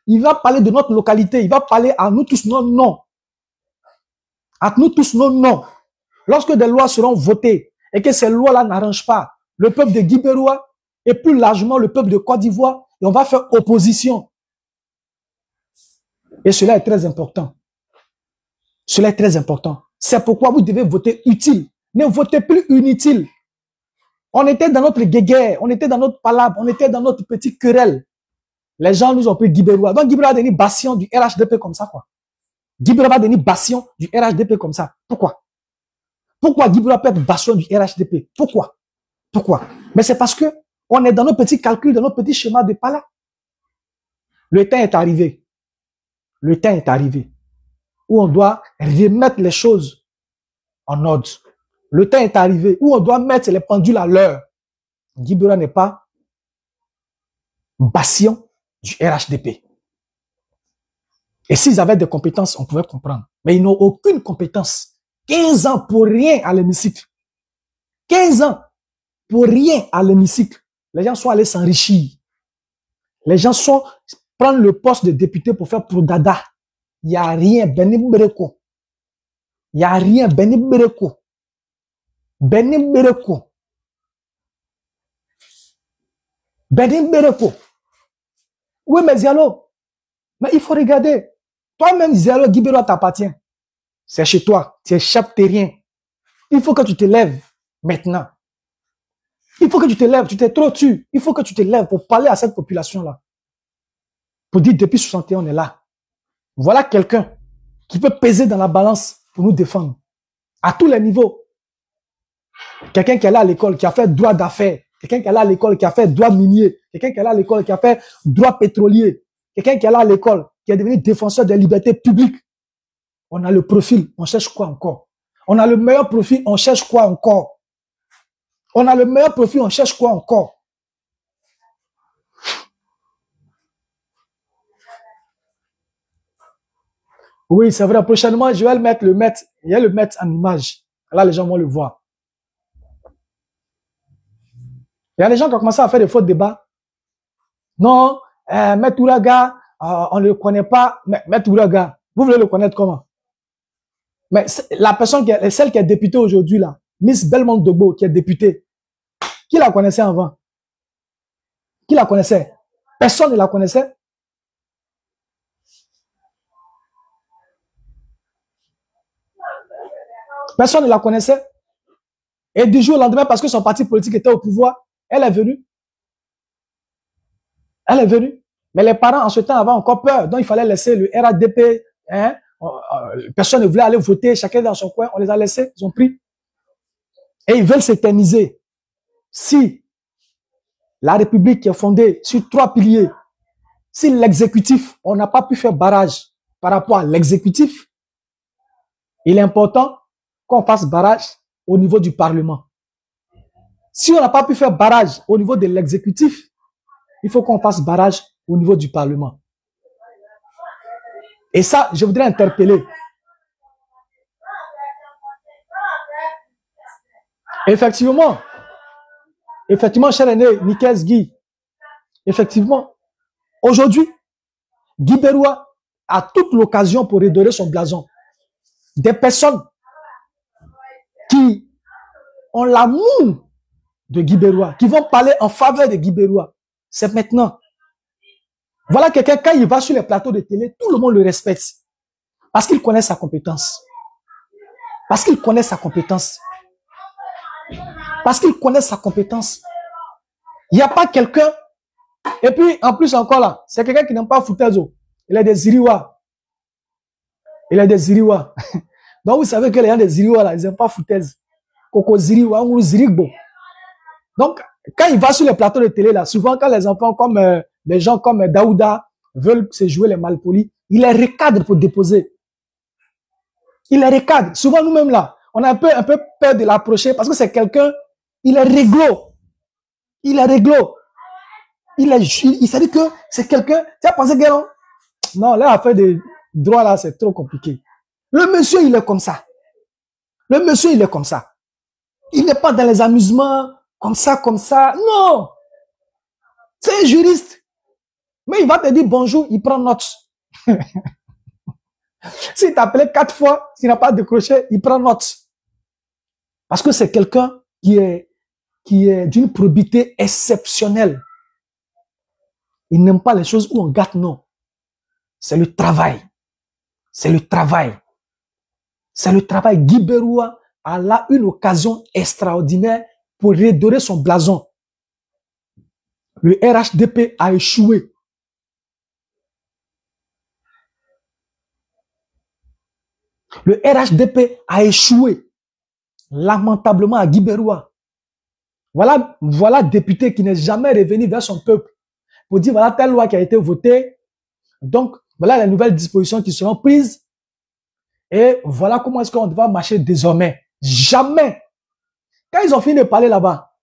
Il va parler de notre localité. Il va parler à nous tous nos noms. À nous tous nos noms. Lorsque des lois seront votées et que ces lois-là n'arrangent pas le peuple de Guiberoua et plus largement le peuple de Côte d'Ivoire, et on va faire opposition. Et cela est très important. Cela est très important. C'est pourquoi vous devez voter utile. Ne votez plus inutile. On était dans notre guéguerre, on était dans notre palabre, on était dans notre petite querelle. Les gens nous ont pris Guiberoua. Donc Guiberoua va devenir bastion du RHDP comme ça, quoi. Guiberoua va devenir bastion du RHDP comme ça. Pourquoi? Pourquoi Guiberoua peut être bastion du RHDP? Pourquoi? Pourquoi? Mais c'est parce que on est dans nos petits calculs, dans nos petits schémas de pala. Le temps est arrivé. Le temps est arrivé où on doit remettre les choses en ordre. Le temps est arrivé où on doit mettre les pendules à l'heure. Guiberoua n'est pas bastion du RHDP. Et s'ils avaient des compétences, on pouvait comprendre. Mais ils n'ont aucune compétence. 15 ans pour rien à l'hémicycle. 15 ans pour rien à l'hémicycle. Les gens sont allés s'enrichir. Les gens sont prendre le poste de député pour faire pour dada. Il n'y a rien. Beni Bereko. Il n'y a rien. Beni Bereko. Beni Bereko. Beni Bereko. Oui, mais Zialo. Mais il faut regarder. Toi-même, Zialo, Guiberoua t'appartient. C'est chez toi. Tu échappes rien. Il faut que tu te lèves maintenant. Il faut que tu te lèves. Tu t'es trop tué. Il faut que tu te lèves pour parler à cette population-là. Pour dire depuis 61, on est là. Voilà quelqu'un qui peut peser dans la balance pour nous défendre. À tous les niveaux. Quelqu'un qui est là à l'école, qui a fait droit d'affaires. Quelqu'un qui est là à l'école, qui a fait droit minier. Quelqu'un qui est là à l'école, qui a fait droit pétrolier. Quelqu'un qui est là à l'école, qui est devenu défenseur des libertés publiques. On a le profil, on cherche quoi encore? On a le meilleur profil, on cherche quoi encore? On a le meilleur profil, on cherche quoi encore? Oui, c'est vrai. Prochainement, je vais le mettre, il y a le mettre en image. Là, les gens vont le voir. Il y a des gens qui ont commencé à faire des faux débats. Non, Maître Ouraga, on ne le connaît pas. Maître Ouraga, vous voulez le connaître comment? Mais la personne celle qui est députée aujourd'hui là, Miss Belmont Dogbo, qui est députée, qui la connaissait avant? Qui la connaissait? Personne ne la connaissait. Personne ne la connaissait. Et du jour au lendemain, parce que son parti politique était au pouvoir, elle est venue. Elle est venue. Mais les parents, en ce temps, avaient encore peur. Donc, il fallait laisser le RADP. Hein? Personne ne voulait aller voter. Chacun dans son coin. On les a laissés. Ils ont pris. Et ils veulent s'éterniser. Si la République est fondée sur 3 piliers, si l'exécutif, on n'a pas pu faire barrage par rapport à l'exécutif, il est important qu'on fasse barrage au niveau du Parlement. Si on n'a pas pu faire barrage au niveau de l'exécutif, il faut qu'on fasse barrage au niveau du Parlement. Et ça, je voudrais interpeller. Effectivement, cher aîné, Nikes Guy, effectivement, aujourd'hui, Guy Beroua a toute l'occasion pour redorer son blason. Des personnes qui ont l'amour de Guy Beroua, qui vont parler en faveur de Guy Beroua. C'est maintenant. Voilà quelqu'un, quand il va sur les plateaux de télé, tout le monde le respecte. Parce qu'il connaît sa compétence. Parce qu'il connaît sa compétence. Parce qu'il connaît sa compétence. Il n'y a pas quelqu'un. Et puis, en plus encore là, c'est quelqu'un qui n'aime pas Foutezo. Il a des Ziriwa. Il a des Ziriwa. Donc, vous savez que les gens des Ziriwa là, ils n'aiment pas Foutez. Coco Ziriwa ou Zirigbo. Donc, quand il va sur les plateaux de télé là, souvent quand les enfants comme les gens comme Daouda veulent se jouer les malpolis, il les recadre pour déposer. Il les recadre. Souvent nous-mêmes là, on a un peu peur de l'approcher parce que c'est quelqu'un, il est réglo. Il est réglo. Il s'est dit que c'est quelqu'un, tu as pensé que non, là, l'affaire de droit là, c'est trop compliqué. Le monsieur, il est comme ça. Le monsieur, il est comme ça. Il n'est pas dans les amusements, comme ça. Non! C'est un juriste. Mais il va te dire bonjour, il prend note. S'il t'appelait 4 fois, s'il n'a pas décroché, il prend note. Parce que c'est quelqu'un qui est d'une probité exceptionnelle. Il n'aime pas les choses où on gâte, non. C'est le travail. C'est le travail. C'est le travail. Guy Beroua a là une occasion extraordinaire pour redorer son blason. Le RHDP a échoué. Le RHDP a échoué lamentablement à Guy Beroua. Voilà député qui n'est jamais revenu vers son peuple pour dire voilà telle loi qui a été votée. Donc, voilà les nouvelles dispositions qui seront prises. Et voilà comment est-ce qu'on va marcher désormais. Jamais. Quand ils ont fini de parler là-bas,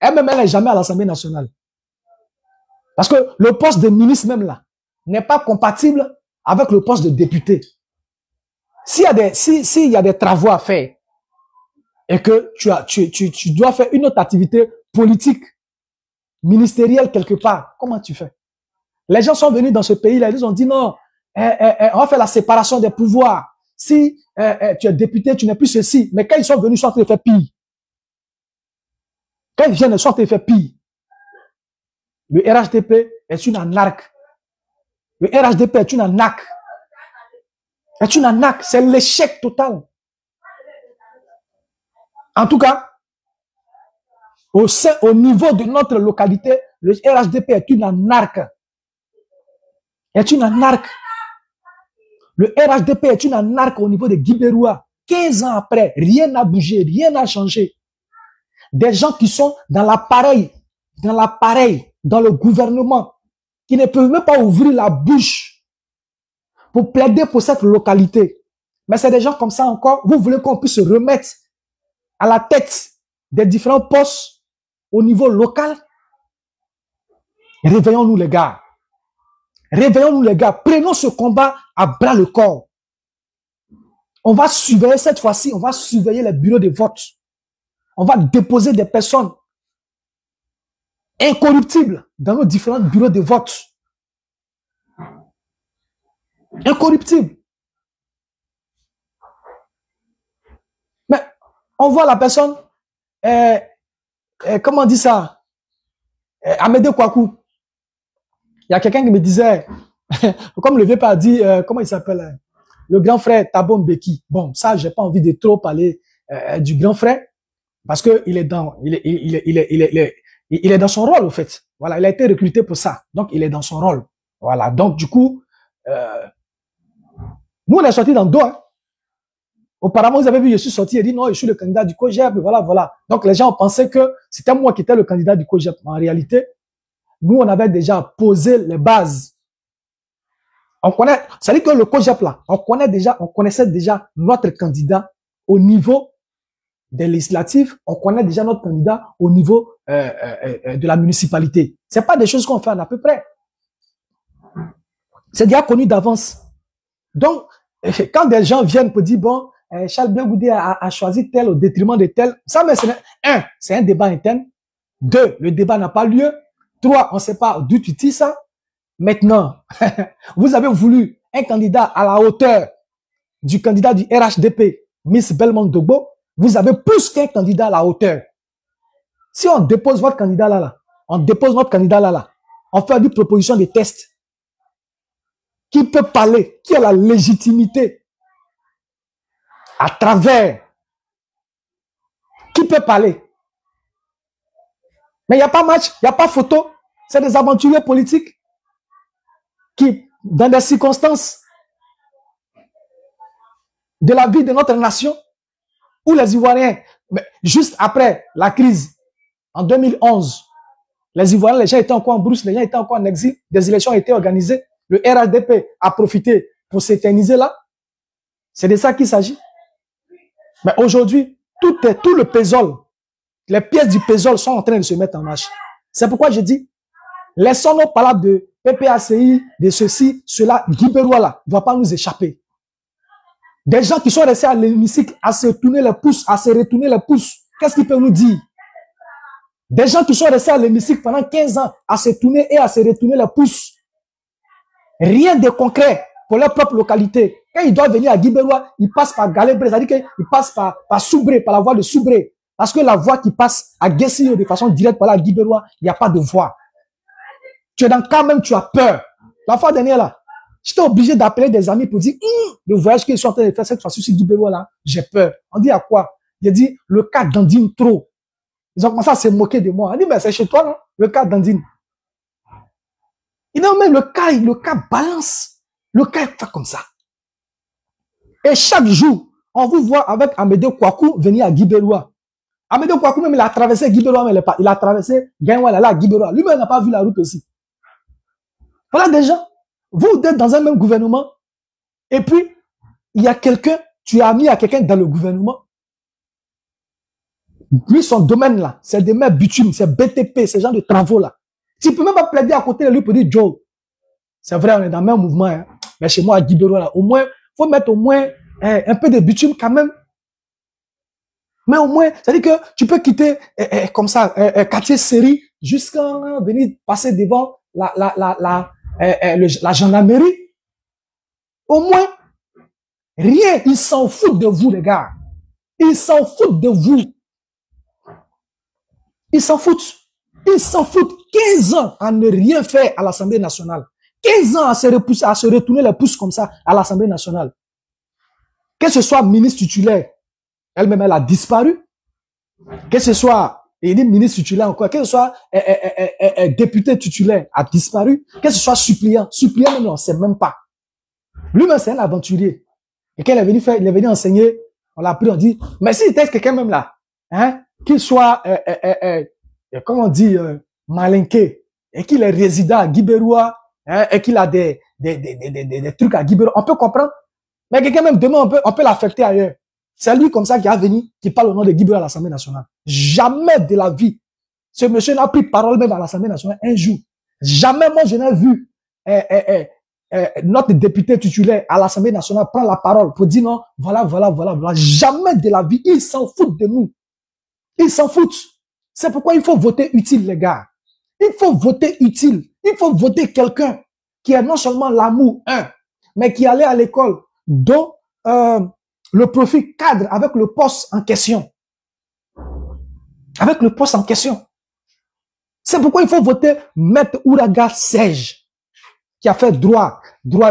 elle n'est jamais à l'Assemblée nationale. Parce que le poste de ministre même là n'est pas compatible avec le poste de député. S'il y a des travaux à faire et que tu dois faire une autre activité politique, ministérielle quelque part, comment tu fais? Les gens sont venus dans ce pays-là, ils ont dit non, on va faire la séparation des pouvoirs. Si tu es député, tu n'es plus ceci. Mais quand ils sont venus, ils sont en train de faire pire. Quand ils viennent, ils sont en train de faire pire. Le RHDP est une anarque. Le RHDP est une anarque. C'est une arnaque, c'est l'échec total. En tout cas, au niveau de notre localité, le RHDP est une anarque. Est une anarque. Le RHDP est une anarque au niveau de Guy Beroua. 15 ans après, rien n'a bougé, rien n'a changé. Des gens qui sont dans l'appareil, dans le gouvernement, qui ne peuvent même pas ouvrir la bouche pour plaider pour cette localité. Mais c'est des gens comme ça encore. Vous voulez qu'on puisse se remettre à la tête des différents postes au niveau local? Réveillons-nous les gars. Réveillons-nous les gars. Prenons ce combat à bras le corps. On va surveiller cette fois-ci, on va surveiller les bureaux de vote. On va déposer des personnes incorruptibles dans nos différents bureaux de vote. Incorruptible. Mais on voit la personne, comment on dit ça, Amédée Kouakou. Il y a quelqu'un qui me disait, comme le vieux père dit, comment il s'appelle, le grand frère Thabo Mbeki. Bon, ça, j'ai pas envie de trop parler du grand frère, parce que il est dans, il est dans son rôle, au fait. Voilà, il a été recruté pour ça. Donc, il est dans son rôle. Voilà. Donc, du coup, nous, on est sortis dans le dos, hein. Auparavant, vous avez vu, je suis sorti et dit non, je suis le candidat du COJEP, voilà, voilà. Donc, les gens ont pensé que c'était moi qui étais le candidat du COJEP. En réalité, nous, on avait déjà posé les bases. On connaît, c'est-à-dire que le COJEP là, on connaissait déjà notre candidat au niveau des législatives, on connaît déjà notre candidat au niveau de la municipalité. C'est pas des choses qu'on fait à peu près. C'est déjà connu d'avance. Donc, quand des gens viennent pour dire, bon, Charles Blé Goudé a choisi tel au détriment de tel, ça, mais c'est un débat interne. 2, le débat n'a pas lieu. 3, on ne sait pas d'où tu tires ça. Maintenant, vous avez voulu un candidat à la hauteur du candidat du RHDP, Miss Belmont Dogbo. Vous avez plus qu'un candidat à la hauteur. Si on dépose votre candidat là, on dépose notre candidat là, on fait une proposition de test. Qui peut parler, qui a la légitimité à travers, qui peut parler. Mais il n'y a pas match, il n'y a pas photo. C'est des aventuriers politiques qui, dans des circonstances de la vie de notre nation, où les Ivoiriens, juste après la crise, en 2011, les Ivoiriens, les gens étaient encore en brousse, les gens étaient encore en exil, des élections ont été organisées, le RHDP a profité pour s'éterniser là. C'est de ça qu'il s'agit. Mais aujourd'hui, tout le pésol, les pièces du pésol sont en train de se mettre en marche. C'est pourquoi je dis, laissons-nous parler de PPACI, de ceci, cela, Guy Beroua là, ne doit pas nous échapper. Des gens qui sont restés à l'hémicycle à se tourner les pouces, à se retourner les pouces, qu'est-ce qu'ils peuvent nous dire? Des gens qui sont restés à l'hémicycle pendant 15 ans à se tourner et à se retourner les pouces. Rien de concret pour leur propre localité. Quand ils doivent venir à Guy Beroua, ils passent par Galébré, c'est-à-dire qu'ils passent par Soubré, par la voie de Soubré. Parce que la voie qui passe à Guessio de façon directe par là à Guy Beroua, il n'y a pas de voie. Tu es dans quand même, tu as peur. La fois dernière là, j'étais obligé d'appeler des amis pour dire, le voyage qu'ils sont en train de faire cette fois-ci sur Guy Beroua là, j'ai peur. On dit à quoi? J'ai dit, le cas d'Andine trop. Ils ont commencé à se moquer de moi. On dit, mais c'est chez toi, non? Le cas d'Andine. Et non, mais le cas balance. Le cas est fait comme ça. Et chaque jour, on vous voit avec Amédée Kouakou venir à Guy Beroua. Amédée Kouakou même, il a traversé Guy Beroua, mais il a traversé Gainouala là à Guy Beroua. Lui-même n'a pas vu la route aussi. Voilà des gens. Vous êtes dans un même gouvernement. Et puis, il y a quelqu'un, tu as mis à quelqu'un dans le gouvernement. Lui, son domaine là, c'est des mers bitumes, c'est BTP, ces gens de travaux là. Tu peux même pas plaider à côté de lui pour dire Joe. C'est vrai, on est dans le même mouvement. Hein. Mais chez moi, à Guy Beroua là, au moins, faut mettre au moins un peu de bitume quand même. Mais au moins, c'est-à-dire que tu peux quitter comme ça, quartier série, jusqu'à venir passer devant la gendarmerie. Au moins, rien, ils s'en foutent de vous, les gars. Ils s'en foutent de vous. Ils s'en foutent. Ils s'en foutent 15 ans à ne rien faire à l'Assemblée nationale. 15 ans à se repousser, à se retourner les pouces comme ça à l'Assemblée nationale. Que ce soit ministre titulaire, elle-même, elle a disparu. Que ce soit, il dit ministre titulaire encore, que ce soit député titulaire, a disparu. Que ce soit suppléant, même, on ne sait même pas. Lui-même, c'est un aventurier. Et quand il est venu faire, il est venu enseigner, on l'a pris, on dit, mais s'il était quelqu'un même là, hein, qu'il soit, comment on dit, malinqué, et qu'il est résident à Guy Beroua, hein, et qu'il a des trucs à Guy Beroua, on peut comprendre. Mais quelqu'un même demain, on peut l'affecter ailleurs. C'est lui comme ça qui a venu, qui parle au nom de Guy Beroua à l'Assemblée nationale. Jamais de la vie. Ce monsieur n'a pris parole même à l'Assemblée nationale un jour. Jamais moi je n'ai vu notre député titulaire à l'Assemblée nationale prendre la parole pour dire non, voilà. Jamais de la vie. Ils s'en foutent de nous. Ils s'en foutent. C'est pourquoi il faut voter utile, les gars. Il faut voter utile. Il faut voter quelqu'un qui a non seulement l'amour, mais qui allait à l'école, dont le profil cadre avec le poste en question. Avec le poste en question. C'est pourquoi il faut voter Maître Ouraga Serge, qui a fait droit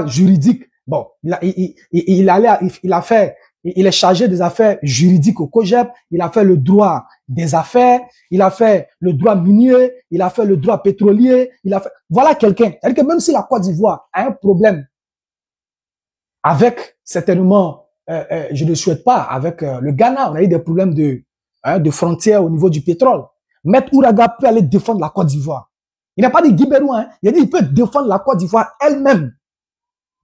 juridique. Bon, il a fait il est chargé des affaires juridiques au COJEP, il a fait le droit des affaires, il a fait le droit minier, il a fait le droit pétrolier, il a fait... Voilà quelqu'un. C'est-à-dire que même si la Côte d'Ivoire a un problème avec, certainement, je ne souhaite pas, avec le Ghana, on a eu des problèmes de frontières au niveau du pétrole. Maître Ouraga peut aller défendre la Côte d'Ivoire. Il n'a pas dit Guibéroua, hein. Il a dit il peut défendre la Côte d'Ivoire elle-même.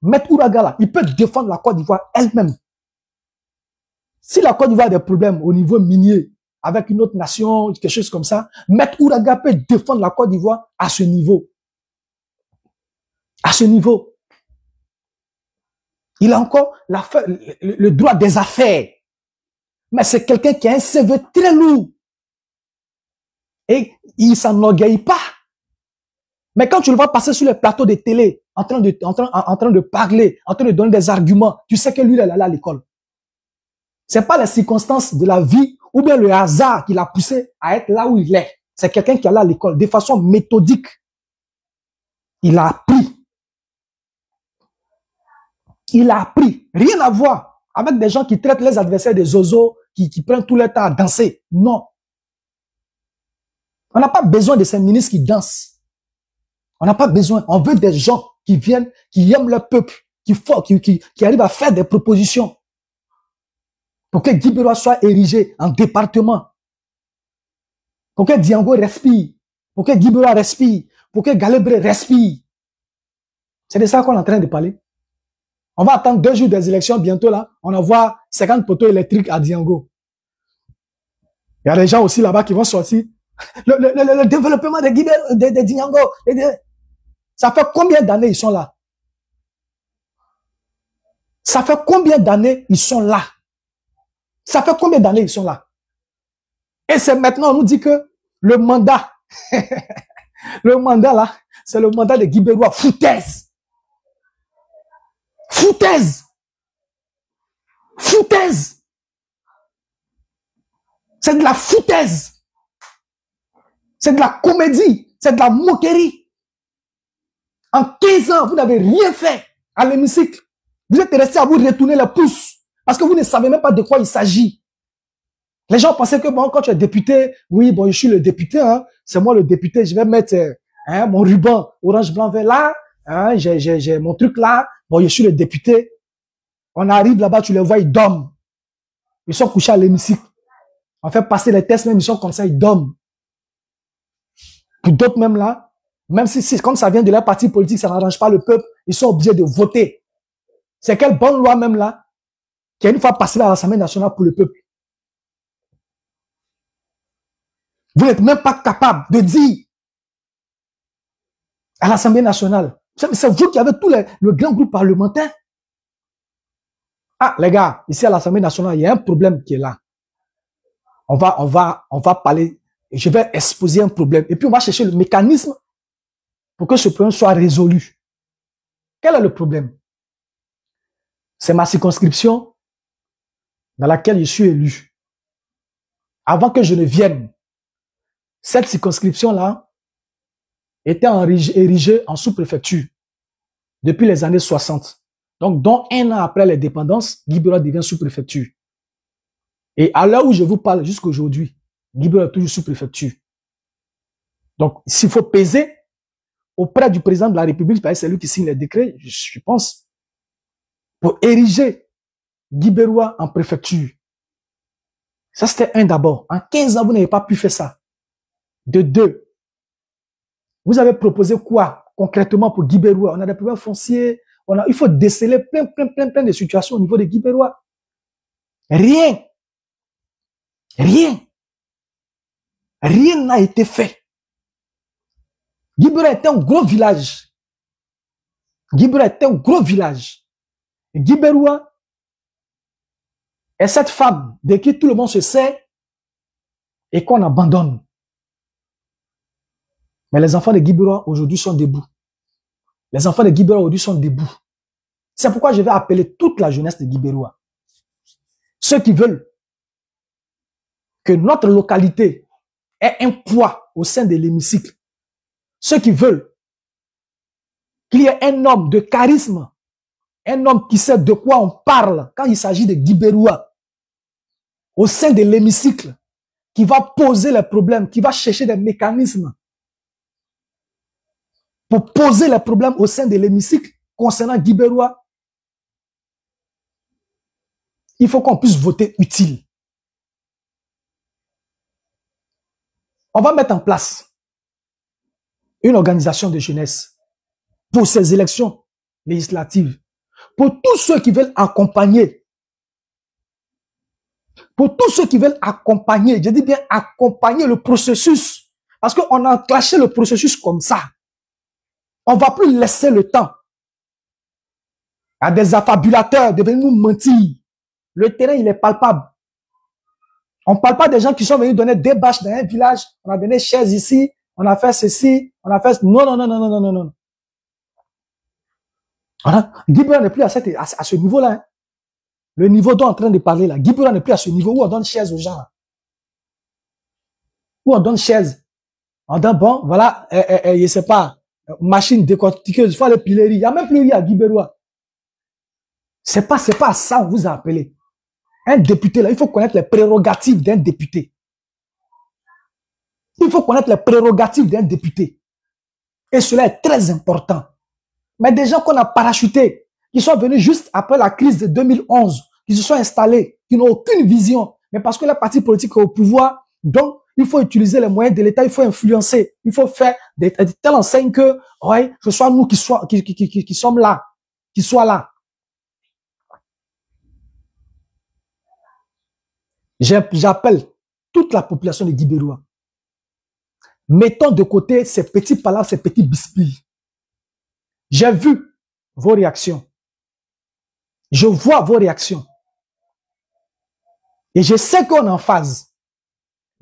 Maître Ouraga, là, il peut défendre la Côte d'Ivoire elle-même. Si la Côte d'Ivoire a des problèmes au niveau minier avec une autre nation, quelque chose comme ça, Maître Ouraga peut défendre la Côte d'Ivoire à ce niveau. À ce niveau. Il a encore le droit des affaires. Mais c'est quelqu'un qui a un CV très lourd. Et il s'enorgueille pas. Mais quand tu le vois passer sur les plateaux de télé, en train de parler, en train de donner des arguments, tu sais que lui, il est allé à l'école. C'est pas les circonstances de la vie ou bien le hasard qui l'a poussé à être là où il est. C'est quelqu'un qui est allé à l'école de façon méthodique. Il a appris. Il a appris. Rien à voir avec des gens qui traitent les adversaires des zozos, qui prennent tout leur temps à danser. Non. On n'a pas besoin de ces ministres qui dansent. On n'a pas besoin. On veut des gens qui viennent, qui aiment leur peuple, qui arrivent à faire des propositions. Pour que Guibéroua soit érigé en département. Pour que Diango respire. Pour que Guibéroua respire. Pour que Galébré respire. C'est de ça qu'on est en train de parler. On va attendre 2 jours des élections bientôt là. On envoie 50 poteaux électriques à Diango. Il y a des gens aussi là-bas qui vont sortir. Le développement de Diango. Ça fait combien d'années ils sont là? Ça fait combien d'années ils sont là? Ça fait combien d'années ils sont là? Et c'est maintenant, on nous dit que le mandat, le mandat là, c'est le mandat de Guibéroua. Foutaise. Foutaise. Foutaise. C'est de la foutaise. C'est de la comédie. C'est de la moquerie. En 15 ans, vous n'avez rien fait à l'hémicycle. Vous êtes resté à vous retourner les pouces. Parce que vous ne savez même pas de quoi il s'agit. Les gens pensaient que bon, quand tu es député, oui, bon, je suis le député, hein, c'est moi le député, je vais mettre mon ruban orange, blanc, vert là, hein, j'ai mon truc là, bon, je suis le député. On arrive là-bas, tu les vois, ils dorment. Ils sont couchés à l'hémicycle. On fait passer les tests, même ils sont comme ça, ils dorment. Pour d'autres même là, même si comme ça vient de leur parti politique, ça n'arrange pas le peuple, ils sont obligés de voter. C'est quelle bonne loi même là, qui a une fois passé à l'Assemblée nationale pour le peuple. Vous n'êtes même pas capable de dire à l'Assemblée nationale. C'est vous qui avez tout le grand groupe parlementaire. Ah, les gars, ici à l'Assemblée nationale, il y a un problème qui est là. On va parler, je vais exposer un problème. Et puis on va chercher le mécanisme pour que ce problème soit résolu. Quel est le problème? C'est ma circonscription dans laquelle je suis élu. Avant que je ne vienne, cette circonscription-là était érigée en sous-préfecture depuis les années 60. Donc, dont 1 an après l'indépendance, Guibéroua devient sous-préfecture. Et à l'heure où je vous parle jusqu'à aujourd'hui, Guibéroua est toujours sous-préfecture. Donc, s'il faut peser auprès du président de la République, parce que c'est lui qui signe les décrets, je pense, pour ériger Guibéroua en préfecture. Ça, c'était un d'abord. En 15 ans, vous n'avez pas pu faire ça. De 2, vous avez proposé quoi concrètement pour Guibéroua? On a des problèmes fonciers, il faut déceler plein de situations au niveau de Guibéroua. Rien. Rien. Rien n'a été fait. Guibéroua était un gros village. Guibéroua était un gros village. Et Guibéroua est cette femme de qui tout le monde se sait et qu'on abandonne. Mais les enfants de Guibéroua aujourd'hui sont debout. Les enfants de Guibéroua aujourd'hui sont debout. C'est pourquoi je vais appeler toute la jeunesse de Guibéroua. Ceux qui veulent que notre localité ait un poids au sein de l'hémicycle. Ceux qui veulent qu'il y ait un homme de charisme Un homme qui sait de quoi on parle quand il s'agit de Guibéroua au sein de l'hémicycle, qui va poser les problèmes, qui va chercher des mécanismes pour poser les problèmes au sein de l'hémicycle concernant Guibéroua. Il faut qu'on puisse voter utile. On va mettre en place une organisation de jeunesse pour ces élections législatives, pour tous ceux qui veulent accompagner, je dis bien accompagner le processus, parce qu'on a enclenché le processus comme ça. On ne va plus laisser le temps à des affabulateurs de venir nous mentir. Le terrain, il est palpable. On ne parle pas des gens qui sont venus donner des bâches dans un village, on a donné chaises ici, on a fait ceci, on a fait... Non. Guibéroua n'est plus à ce niveau-là. Hein. Le niveau dont on est en train de parler là, Guibéroua n'est plus à ce niveau où on donne chaises aux gens. Où on donne chaises. On donne, bon, voilà, je sais pas, machine décortiqueuse, il faut aller piler. Il n'y a même plus rien à Guibéroua. C'est pas à ça on vous a appelé. Un député, là, il faut connaître les prérogatives d'un député. Il faut connaître les prérogatives d'un député. Et cela est très important. Mais des gens qu'on a parachutés, qui sont venus juste après la crise de 2011, qui se sont installés, qui n'ont aucune vision, mais parce que la parti politique est au pouvoir, donc il faut utiliser les moyens de l'État, il faut influencer, il faut faire de telle enseigne que, ouais, ce soit nous qui sommes là, qui soient là. J'appelle toute la population de Guibéroua. Mettons de côté ces petits palabres, ces petits bisbilles. J'ai vu vos réactions. Je vois vos réactions. Et je sais qu'on est en phase.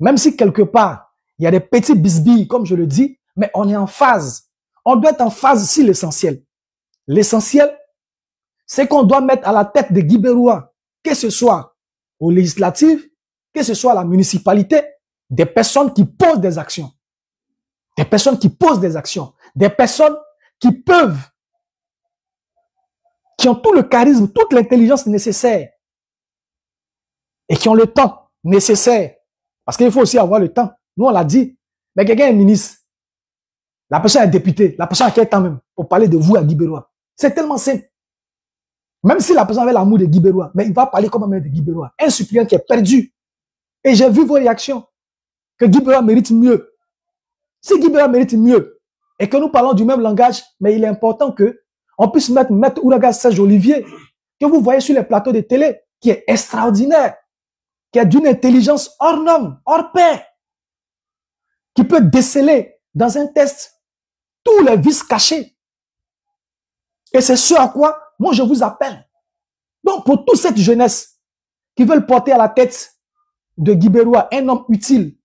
Même si quelque part, il y a des petits bisbilles, comme je le dis, mais on est en phase. On doit être en phase sur l'essentiel. L'essentiel, c'est qu'on doit mettre à la tête de Guibéroua, que ce soit aux législatives, que ce soit à la municipalité, des personnes qui posent des actions. Des personnes qui posent des actions. Des personnes qui peuvent, qui ont tout le charisme, toute l'intelligence nécessaire et qui ont le temps nécessaire. Parce qu'il faut aussi avoir le temps. Nous, on l'a dit. Mais quelqu'un est ministre. La personne est députée. La personne a quel temps même pour parler de vous à Guibéroua. C'est tellement simple. Même si la personne avait l'amour de Guibéroua, mais il va parler comme un maire de Guibéroua. Un suppléant qui est perdu. Et j'ai vu vos réactions. Que Guibéroua mérite mieux. Si Guibéroua mérite mieux, et que nous parlons du même langage, mais il est important que on puisse mettre Maître Ouraga Serge Olivier, que vous voyez sur les plateaux de télé, qui est extraordinaire, qui a d'une intelligence hors norme, hors pair, qui peut déceler dans un test tous les vices cachés. Et c'est ce à quoi moi je vous appelle. Donc pour toute cette jeunesse qui veulent porter à la tête de Guibéroua un homme utile,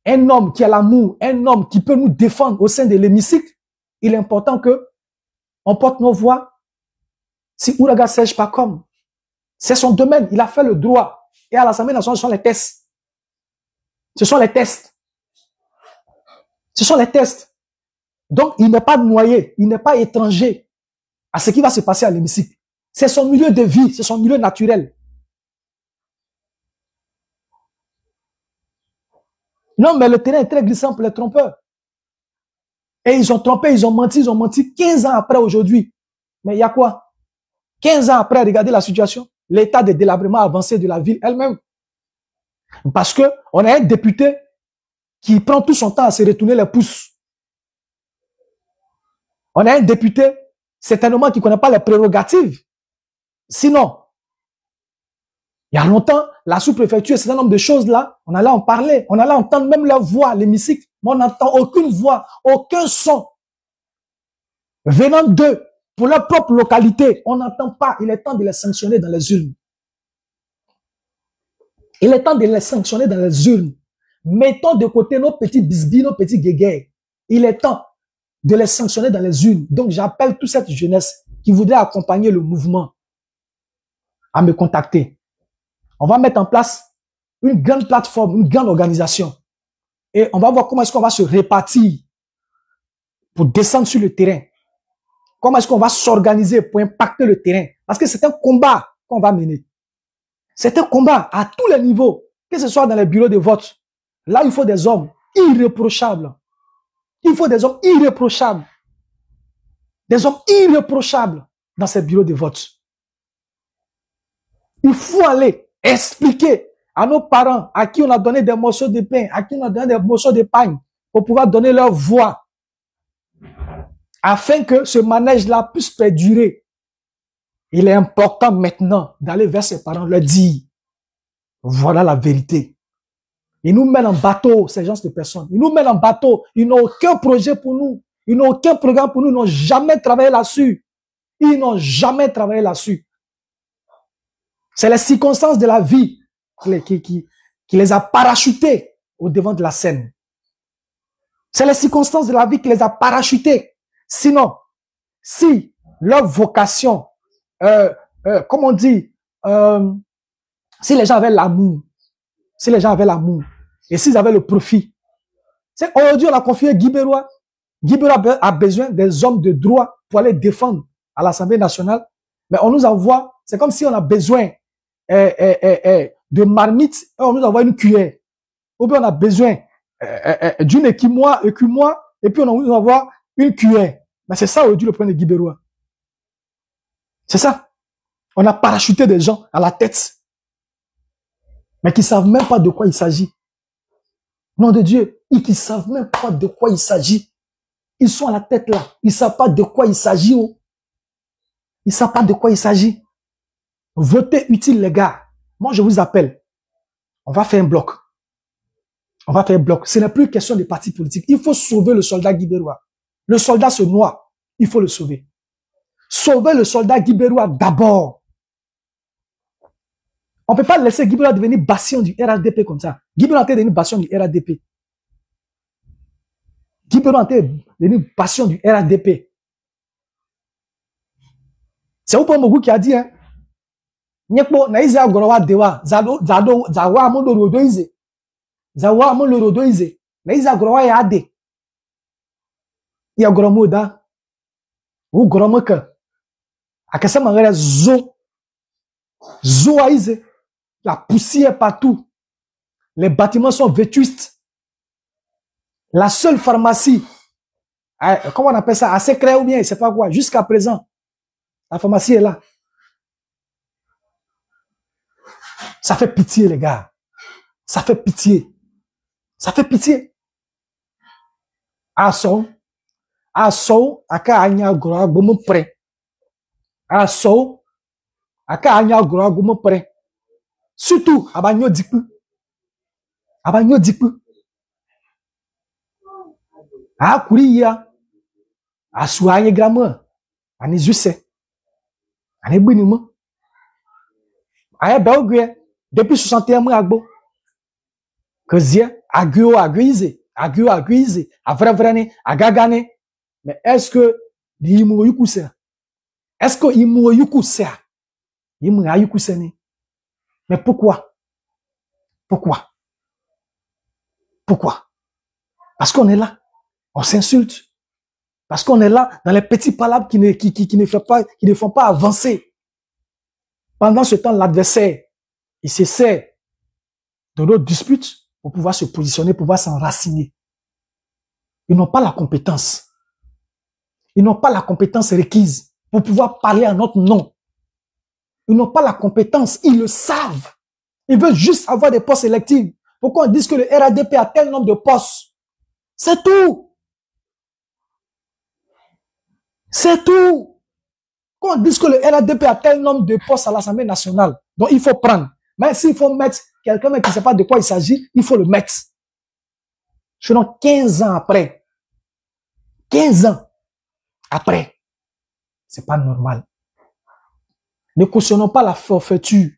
un homme qui a l'amour, un homme qui peut nous défendre au sein de l'hémicycle, il est important que on porte nos voix. Si Ouraga Serge pas comme, c'est son domaine, il a fait le droit. Et à l'Assemblée nationale, ce sont les tests. Ce sont les tests. Ce sont les tests. Donc, il n'est pas noyé, il n'est pas étranger à ce qui va se passer à l'hémicycle. C'est son milieu de vie, c'est son milieu naturel. Non, mais le terrain est très glissant pour les trompeurs. Et ils ont trompé, ils ont menti 15 ans après aujourd'hui. Mais il y a quoi? 15 ans après, regardez la situation. L'état de délabrement avancé de la ville elle-même. Parce que on a un député qui prend tout son temps à se retourner les pouces. On a un député, certainement, qui ne connaît pas les prérogatives. Sinon, il y a longtemps, la sous-préfecture, c'est un nombre de choses là, on allait en parler, on allait entendre même leur voix à l'hémicycle, mais on n'entend aucune voix, aucun son venant d'eux, pour leur propre localité. On n'entend pas, il est temps de les sanctionner dans les urnes. Il est temps de les sanctionner dans les urnes. Mettons de côté nos petits bisbis, nos petits guéguerres. Il est temps de les sanctionner dans les urnes. Donc j'appelle toute cette jeunesse qui voudrait accompagner le mouvement à me contacter. On va mettre en place une grande plateforme, une grande organisation. Et on va voir comment est-ce qu'on va se répartir pour descendre sur le terrain. Comment est-ce qu'on va s'organiser pour impacter le terrain? Parce que c'est un combat qu'on va mener. C'est un combat à tous les niveaux, que ce soit dans les bureaux de vote. Là, il faut des hommes irréprochables. Il faut des hommes irréprochables. Des hommes irréprochables dans ces bureaux de vote. Il faut aller expliquer à nos parents à qui on a donné des morceaux de pain, à qui on a donné des morceaux de pain, pour pouvoir donner leur voix, afin que ce manège-là puisse perdurer. Il est important maintenant d'aller vers ses parents, leur dire, voilà la vérité. Ils nous mènent en bateau, ces gens de personnes. Ils nous mènent en bateau. Ils n'ont aucun projet pour nous. Ils n'ont aucun programme pour nous. Ils n'ont jamais travaillé là-dessus. Ils n'ont jamais travaillé là-dessus. C'est les circonstances de la vie qui les a parachutés au devant de la scène. C'est les circonstances de la vie qui les a parachutés. Sinon, si leur vocation, comme on dit, si les gens avaient l'amour, et s'ils avaient le profit, aujourd'hui on a confié Guy Beroua. Guy Beroua a besoin des hommes de droit pour aller défendre à l'Assemblée nationale, mais on nous envoie, c'est comme si on a besoin de marmite, on nous envoie une cuillère. Ou bien on a besoin d'une écumoire, et puis on nous envoie une cuillère. Mais c'est ça aujourd'hui le problème de Guy Beroua. C'est ça. On a parachuté des gens à la tête, mais qui ne savent même pas de quoi il s'agit. Nom de Dieu, ils ne savent même pas de quoi il s'agit. Ils sont à la tête là. Ils ne savent pas de quoi il s'agit. Oh. Ils ne savent pas de quoi il s'agit. Votez utile, les gars. Moi, je vous appelle. On va faire un bloc. On va faire un bloc. Ce n'est plus question de partis politiques. Il faut sauver le soldat Guy Beroua. Le soldat se noie. Il faut le sauver. Sauver le soldat Guy Beroua d'abord. On ne peut pas laisser Guy Beroua devenir bastion du RHDP comme ça. Guy Beroua est devenu bastion du RHDP. Guy Beroua est devenu bastion du RHDP. C'est Oupon Mogu qui a dit, hein, Nyekpo na ize agorowa dewa zawa amolo rodo ize. Zawa amolo rodo ize. Na ize agorowa ya ade. Ya goromo da. Ou goromo ka. Akasa mangere zo. Zo a ize. La poussière partout. Les bâtiments sont vétustes. La seule pharmacie, comment on appelle ça, à secret ou bien, je sais pas quoi, jusqu'à présent, la pharmacie est là. Ça fait pitié, les gars. Ça fait pitié. Ça fait pitié. Aso, aka anya gora gomo pre. Aso, aka anya gora gomo pre. Surtout, abanyo dipu. Abanyo dipu. A kuri ya. Asu anye gramo. Ani juse. Ani bunimo. Aye belgue. Depuis 61 mois, agbo. Que zia, aguo aguize, avravrané, agagane. Mais est-ce que l'imo yukusa? Est-ce que l'imo yukusa? L'imo yukusa ne? Mais pourquoi? Pourquoi? Pourquoi? Parce qu'on est là. On s'insulte. Parce qu'on est là dans les petits palabres qui ne font pas avancer. Pendant ce temps, l'adversaire, il se sert de nos disputes pour pouvoir se positionner, pour pouvoir s'enraciner. Ils n'ont pas la compétence. Ils n'ont pas la compétence requise pour pouvoir parler à notre nom. Ils n'ont pas la compétence, ils le savent. Ils veulent juste avoir des postes électifs. Pourquoi on dit que le RADP a tel nombre de postes? C'est tout. C'est tout. Quand on dit que le RADP a tel nombre de postes à l'Assemblée nationale, donc il faut prendre. Mais s'il faut mettre quelqu'un qui ne sait pas de quoi il s'agit, il faut le mettre. Sinon, 15 ans après, 15 ans après, c'est pas normal. Ne cautionnons pas la forfaiture.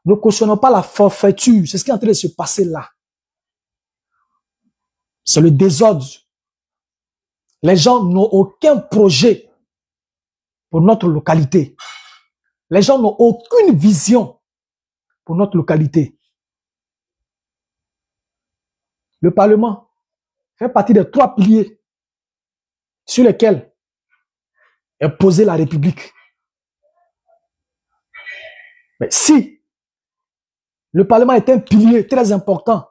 Ne cautionnons pas la forfaiture. C'est ce qui est en train de se passer là. C'est le désordre. Les gens n'ont aucun projet pour notre localité. Les gens n'ont aucune vision pour notre localité. Le Parlement fait partie des 3 piliers sur lesquels et poser la République. Mais si le Parlement est un pilier très important,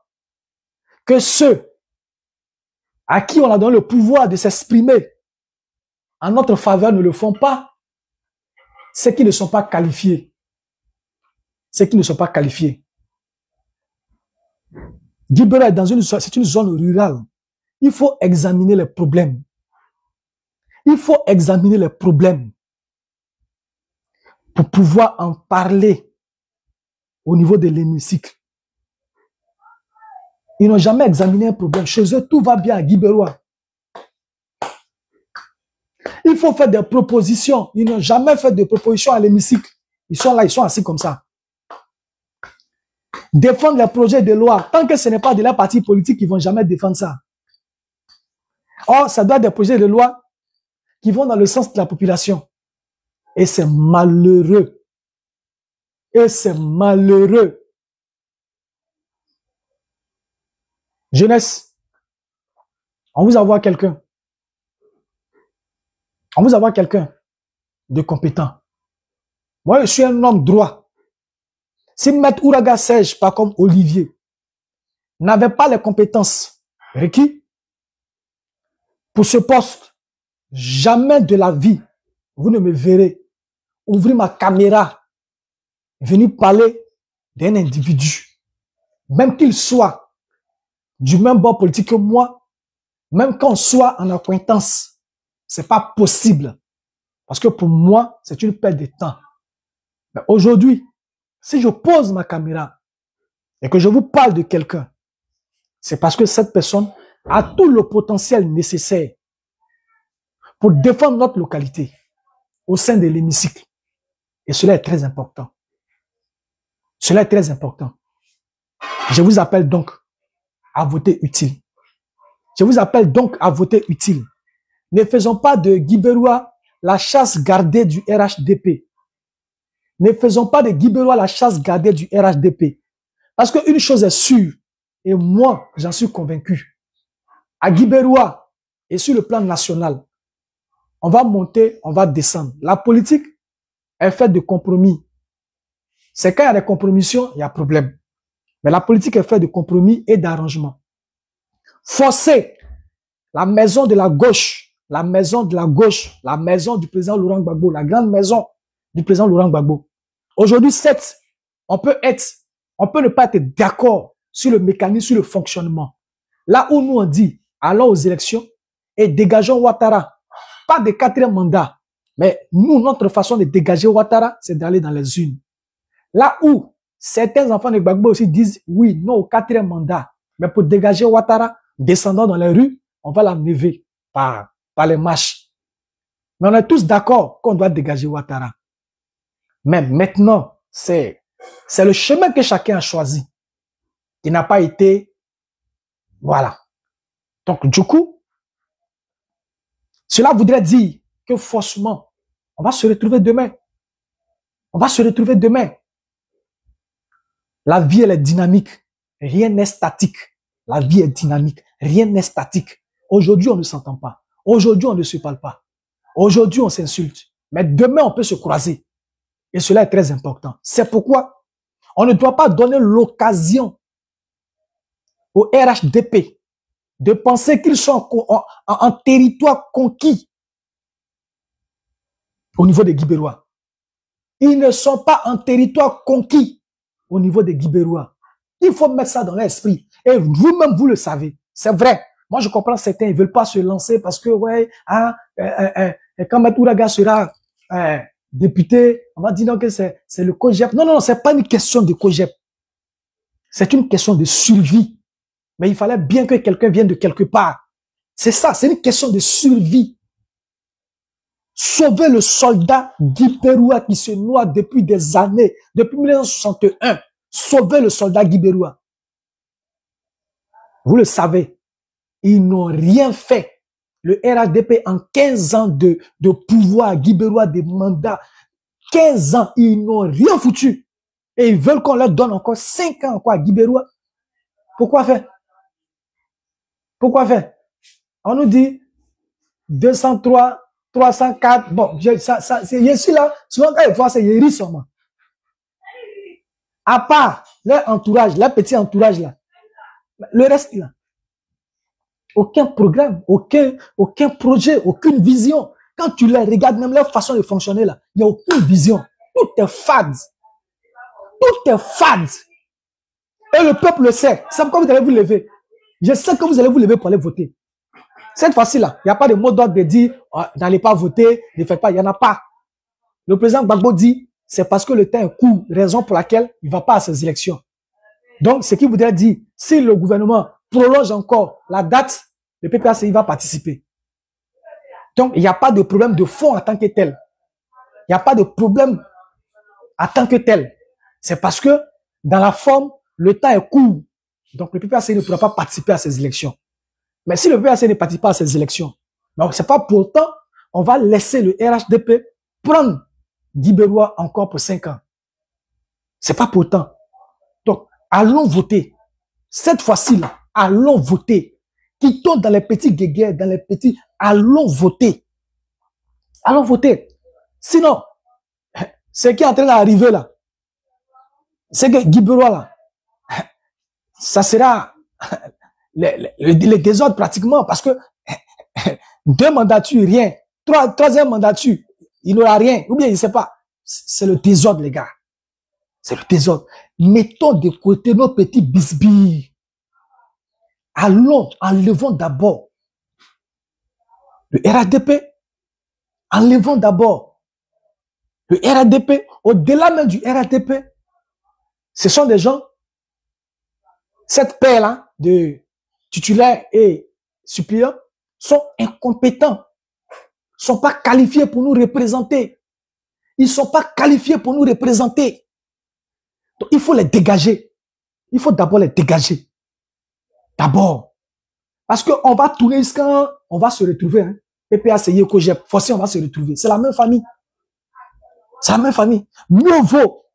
que ceux à qui on a donné le pouvoir de s'exprimer en notre faveur ne le font pas, c'est qu'ils ne sont pas qualifiés. C'est qu'ils ne sont pas qualifiés. Guibera est c'est une zone rurale. Il faut examiner les problèmes. Il faut examiner les problèmes pour pouvoir en parler au niveau de l'hémicycle. Ils n'ont jamais examiné un problème. Chez eux, tout va bien à Guibérois. Il faut faire des propositions. Ils n'ont jamais fait de propositions à l'hémicycle. Ils sont là, ils sont assis comme ça. Défendre les projets de loi. Tant que ce n'est pas de la partie politique, ils ne vont jamais défendre ça. Or, ça doit être des projets de loi qui vont dans le sens de la population. Et c'est malheureux. Et c'est malheureux. Jeunesse, on vous envoie quelqu'un. On vous envoie quelqu'un de compétent. Moi, je suis un homme droit. Si Maître Ouraga Serge, pas comme Olivier, n'avait pas les compétences requises pour ce poste, jamais de la vie, vous ne me verrez ouvrir ma caméra, venir parler d'un individu, même qu'il soit du même bord politique que moi, même qu'on soit en acquaintance, c'est pas possible. Parce que pour moi, c'est une perte de temps. Mais aujourd'hui, si je pose ma caméra et que je vous parle de quelqu'un, c'est parce que cette personne a tout le potentiel nécessaire pour défendre notre localité au sein de l'hémicycle. Et cela est très important. Cela est très important. Je vous appelle donc à voter utile. Je vous appelle donc à voter utile. Ne faisons pas de Guibérois la chasse gardée du RHDP. Ne faisons pas de Guibérois la chasse gardée du RHDP. Parce qu'une chose est sûre, et moi, j'en suis convaincu. À Guibérois et sur le plan national, on va monter, on va descendre. La politique est faite de compromis. C'est quand il y a des compromissions, il y a problème. Mais la politique est faite de compromis et d'arrangement. Forcer la maison de la gauche, la maison de la gauche, la maison du président Laurent Gbagbo, la grande maison du président Laurent Gbagbo. Aujourd'hui, on peut ne pas être d'accord sur le mécanisme, sur le fonctionnement. Là où nous on dit, allons aux élections et dégageons Ouattara. Pas de 4e mandat. Mais nous, notre façon de dégager Ouattara, c'est d'aller dans les urnes. Là où certains enfants de Gbagbo aussi disent, oui, non au 4e mandat. Mais pour dégager Ouattara, descendant dans les rues, on va l'enlever par les marches. Mais on est tous d'accord qu'on doit dégager Ouattara. Mais maintenant, c'est le chemin que chacun a choisi. Il n'a pas été... Voilà. Donc, du coup, cela voudrait dire que forcément, on va se retrouver demain. On va se retrouver demain. La vie, elle est dynamique. Rien n'est statique. La vie est dynamique. Rien n'est statique. Aujourd'hui, on ne s'entend pas. Aujourd'hui, on ne se parle pas. Aujourd'hui, on s'insulte. Mais demain, on peut se croiser. Et cela est très important. C'est pourquoi on ne doit pas donner l'occasion au RHDP de penser qu'ils sont en territoire conquis au niveau des Guibérois. Ils ne sont pas en territoire conquis au niveau des Guibérois. Il faut mettre ça dans l'esprit. Et vous-même, vous le savez. C'est vrai. Moi, je comprends certains, ils ne veulent pas se lancer parce que, ouais, quand Maître Ouraga sera député, on va dire non, que c'est le COGEP. Non, non, c'est pas une question de COGEP. C'est une question de survie. Mais il fallait bien que quelqu'un vienne de quelque part. C'est ça, c'est une question de survie. Sauver le soldat Guibérois qui se noie depuis des années, depuis 1961. Sauver le soldat Guibérois. Vous le savez, ils n'ont rien fait. Le RHDP en 15 ans de pouvoir, Guibérois, des mandats, 15 ans, ils n'ont rien foutu. Et ils veulent qu'on leur donne encore 5 ans encore à Guibérois. Pourquoi faire? Pourquoi faire? On nous dit 203 304, bon, je suis là, souvent quand ils voient, c'est Yeri seulement. À part leur entourage, leur petit entourage là, le reste là, aucun programme, aucun projet, aucune vision. Quand tu les regardes, même leur façon de fonctionner là, il n'y a aucune vision. Tout est fade. Tout est fade. Et le peuple le sait. C'est pourquoi vous allez vous lever. Je sais que vous allez vous lever pour aller voter. Cette fois-ci-là, il n'y a pas de mot d'ordre de dire oh, n'allez pas voter, ne faites pas. Il n'y en a pas. Le président Gbagbo dit c'est parce que le temps est court, raison pour laquelle il ne va pas à ces élections. Donc, ce qui voudrait dire, si le gouvernement prolonge encore la date, le PPACI va participer. Donc, il n'y a pas de problème de fond en tant que tel. Il n'y a pas de problème en tant que tel. C'est parce que, dans la forme, le temps est court. Donc, le PPACI ne pourra pas participer à ces élections. Mais si le PPACI ne participe pas à ces élections, donc c'est pas pour autant, on va laisser le RHDP prendre Guy Béroua encore pour 5 ans. C'est pas pour autant. Donc, allons voter. Cette fois-ci, là, allons voter. Quittons dans les petits guéguerres, dans les petits, allons voter. Allons voter. Sinon, ce qui est en train d'arriver là, c'est que Guy Béroua là, ça sera le désordre pratiquement parce que 2 mandatures, rien. Troisième mandature, il n'aura rien. Ou bien, il ne sait pas. C'est le désordre, les gars. C'est le désordre. Mettons de côté nos petits bisbilles. Allons, enlevons d'abord le RADP. Enlevons d'abord le RADP. Au-delà même du RADP, ce sont des gens, cette paire-là de titulaires et suppléants sont incompétents, sont pas qualifiés pour nous représenter. Ils sont pas qualifiés pour nous représenter. Donc, il faut les dégager. Il faut d'abord les dégager. D'abord. Parce qu'on va tourner jusqu'à, on va se retrouver, hein. PPACI, COGEP, forcément, on va se retrouver. C'est la même famille. C'est la même famille. Mieux vaut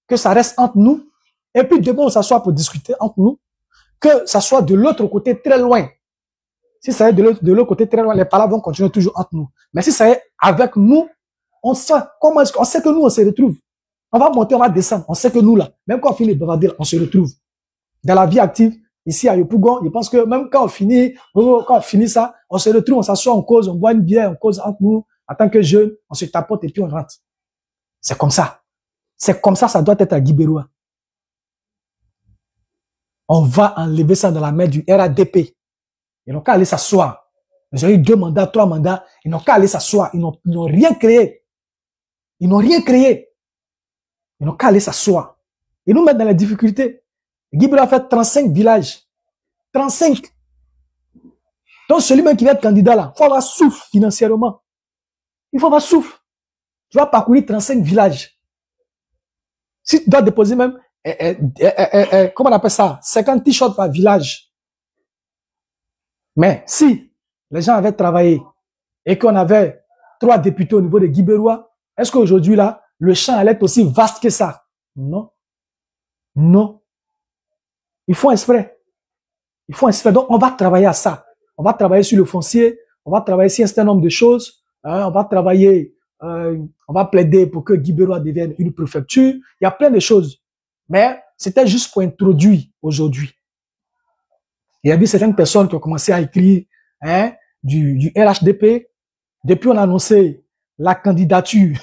que ça reste entre nous. Et puis demain, on s'assoit pour discuter entre nous. Que ça soit de l'autre côté très loin. Si ça est de l'autre côté très loin, les paroles vont continuer toujours entre nous. Mais si ça est avec nous, on sait comment est-ce qu'on sait que nous, on se retrouve. On va monter, on va descendre. On sait que nous, là, même quand on finit de bavarder, on se retrouve. Dans la vie active, ici à Yopougon, je pense que même quand on finit ça, on se retrouve, on s'assoit, on cause, on boit une bière, on cause entre nous. En tant que jeunes, on se tapote et puis on rentre. C'est comme ça. C'est comme ça doit être à Guy Béroua. On va enlever ça dans la main du RADP. Ils n'ont qu'à aller s'asseoir. Ils ont eu 2 mandats, 3 mandats. Ils n'ont qu'à aller s'asseoir. Ils n'ont rien créé. Ils n'ont rien créé. Ils n'ont qu'à aller s'asseoir. Et nous mettre dans la difficulté. Guy Béroua a fait 35 villages. 35. Donc celui-même qui va être candidat là, il faut avoir souffle financièrement. Il faut avoir souffle. Tu vas parcourir 35 villages. Si tu dois déposer même, comment on appelle ça, 50 t-shirts par village. Mais si les gens avaient travaillé et qu'on avait 3 députés au niveau de Guy Béroua, est-ce qu'aujourd'hui là, le champ allait être aussi vaste que ça? Non. Non. Ils font exprès. Ils font exprès. Donc on va travailler à ça. On va travailler sur le foncier. On va travailler sur un certain nombre de choses. On va travailler, on va plaider pour que Guy Béroua devienne une préfecture. Il y a plein de choses. Mais c'était juste pour introduire aujourd'hui. Il y a eu certaines personnes qui ont commencé à écrire du RHDP. Depuis on a annoncé la candidature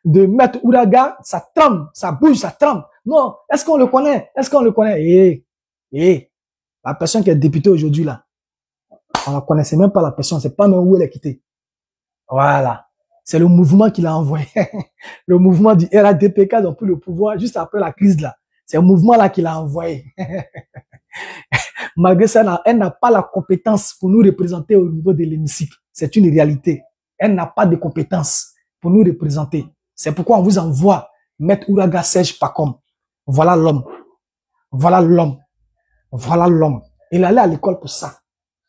de Maître Ouraga, ça tremble, ça bouge, ça tremble. Non, est-ce qu'on le connaît? Est-ce qu'on le connaît? La personne qui est députée aujourd'hui là, on ne connaissait même pas la personne, c'est pas même où elle est quittée. Voilà. C'est le mouvement qu'il a envoyé. Le mouvement du RADP qui a pris le pouvoir juste après la crise là. C'est un mouvement là qu'il a envoyé. Malgré ça, elle n'a pas la compétence pour nous représenter au niveau de l'hémicycle. C'est une réalité. Elle n'a pas de compétence pour nous représenter. C'est pourquoi on vous envoie Maître Ouraga Serge Pacom. Voilà l'homme. Voilà l'homme. Voilà l'homme. Il allait à l'école pour ça.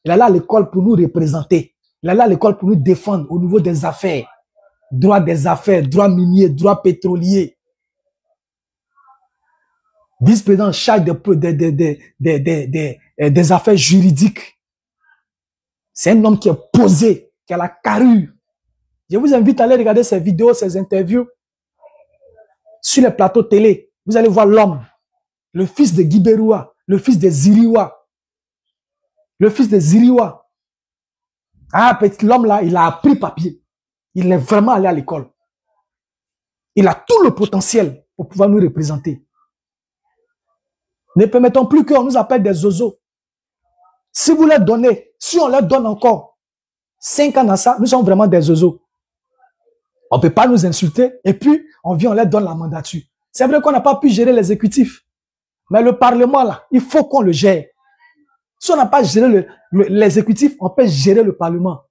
Il allait à l'école pour nous représenter. Il allait à l'école pour nous défendre au niveau des affaires. Droit des affaires, droit minier, droit pétrolier. Vice-président charge des affaires juridiques. C'est un homme qui est posé. qui a la carrure. Je vous invite à aller regarder ces vidéos, ces interviews sur les plateaux télé. Vous allez voir l'homme, le fils de Guibéroua, le fils de Ziriwa. Le fils de Ziriwa. Ah, petit, l'homme là, il a appris papier. Il est vraiment allé à l'école. Il a tout le potentiel pour pouvoir nous représenter. Ne permettons plus qu'on nous appelle des zozos. Si vous leur donnez, si on leur donne encore 5 ans dans ça, nous sommes vraiment des zozos. On ne peut pas nous insulter et puis on vient, on leur donne la mandature. C'est vrai qu'on n'a pas pu gérer l'exécutif. Mais le Parlement, là, il faut qu'on le gère. Si on n'a pas géré l'exécutif, on peut gérer le Parlement.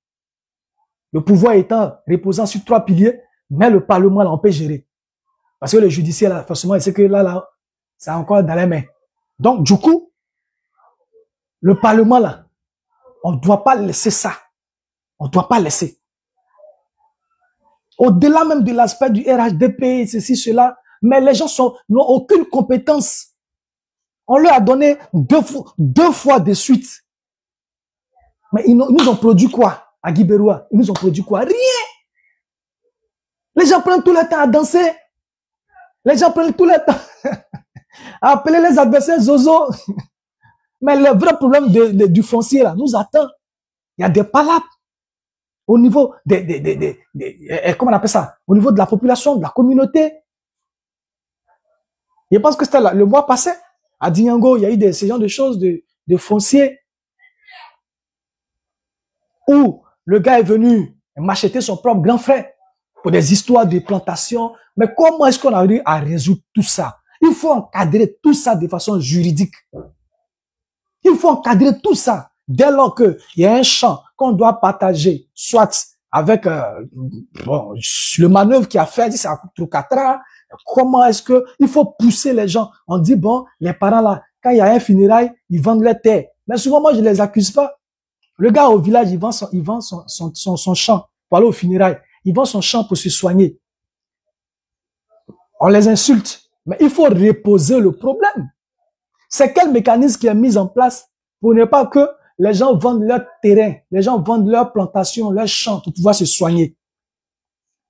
Le pouvoir étant reposant sur 3 piliers, mais le Parlement, là, on peut gérer. Parce que le judiciaire, là, forcément, c'est que là, c'est encore dans les mains. Donc, du coup, le Parlement, là, on ne doit pas laisser ça. On ne doit pas laisser. Au-delà même de l'aspect du RHDP, ceci, cela, mais les gens n'ont aucune compétence. On leur a donné deux fois de suite. Mais ils nous ont produit quoi à Guibéroua? Ils nous ont produit quoi? Rien. Les gens prennent tout le temps à danser. Les gens prennent tout le temps à appeler les adversaires Zozo. Mais le vrai problème du foncier là nous attend. Il y a des palabres au niveau comment on appelle ça? Au niveau de la population, de la communauté. Je pense que c'était le mois passé. À Dinyango, il y a eu ce genre de choses de foncier où le gars est venu m'acheter son propre grand frère pour des histoires de plantation. Mais comment est-ce qu'on arrive à résoudre tout ça? Il faut encadrer tout ça de façon juridique. Il faut encadrer tout ça. Dès lors qu'il y a un champ qu'on doit partager, soit avec le manœuvre qu'il a fait, c'est à Troukatra, comment est-ce que il faut pousser les gens? On dit, bon, les parents là, quand il y a un funérail, ils vendent leur terre. Mais souvent, moi, je les accuse pas. Le gars au village, il vend son champ pour aller au funérail. Il vend son champ pour se soigner. On les insulte. Mais il faut reposer le problème. C'est quel mécanisme qui est mis en place pour ne pas que les gens vendent leur terrain, les gens vendent leur plantation, leur champ pour pouvoir se soigner.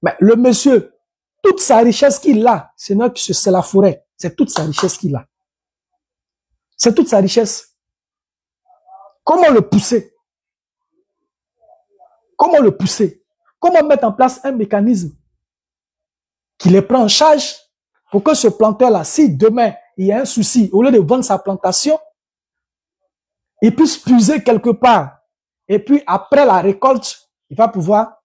Mais le monsieur, toute sa richesse qu'il a, c'est la forêt. C'est toute sa richesse qu'il a. C'est toute sa richesse. Comment le pousser? Comment le pousser? Comment mettre en place un mécanisme qui les prend en charge pour que ce planteur-là, si demain il y a un souci, au lieu de vendre sa plantation, il puisse puiser quelque part. Et puis après la récolte, il va pouvoir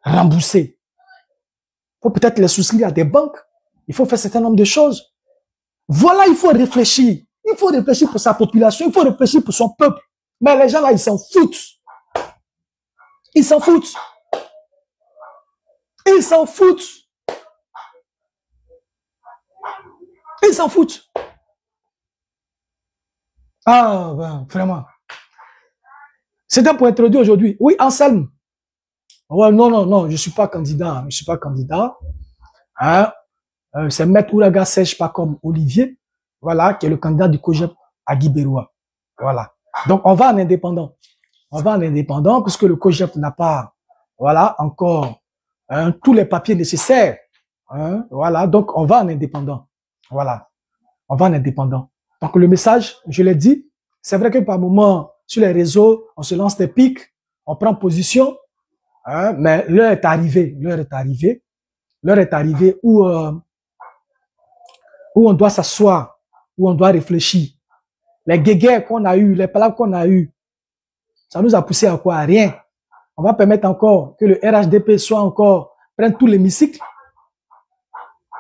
rembourser. Il faut peut-être les souscrire à des banques. Il faut faire un certain nombre de choses. Voilà, il faut réfléchir. Il faut réfléchir pour sa population. Il faut réfléchir pour son peuple. Mais les gens là, ils s'en foutent. Ils s'en foutent. Ils s'en foutent. Ils s'en foutent. Ah, ben, vraiment. C'était pour introduire aujourd'hui. Oui, Anselme. Oh, non, je suis pas candidat. Je suis pas candidat. Hein? C'est Maître Ouraga Sèche, pas comme Olivier. Voilà, qui est le candidat du COJEP à Guibéroua. Voilà. Donc, on va en indépendant. On va en indépendant puisque le COJEP n'a pas, voilà, encore tous les papiers nécessaires. Hein? Voilà. Donc, on va en indépendant. Voilà. On va en indépendant. Donc, le message, je l'ai dit, c'est vrai que par moment, sur les réseaux, on se lance des pics, on prend position, hein, mais l'heure est arrivée. L'heure est arrivée. L'heure est arrivée où on doit s'asseoir, où on doit réfléchir. Les guéguerres qu'on a eues, les palabres qu'on a eues, ça nous a poussé à quoi? À rien. On va permettre encore que le RHDP prenne tout l'hémicycle.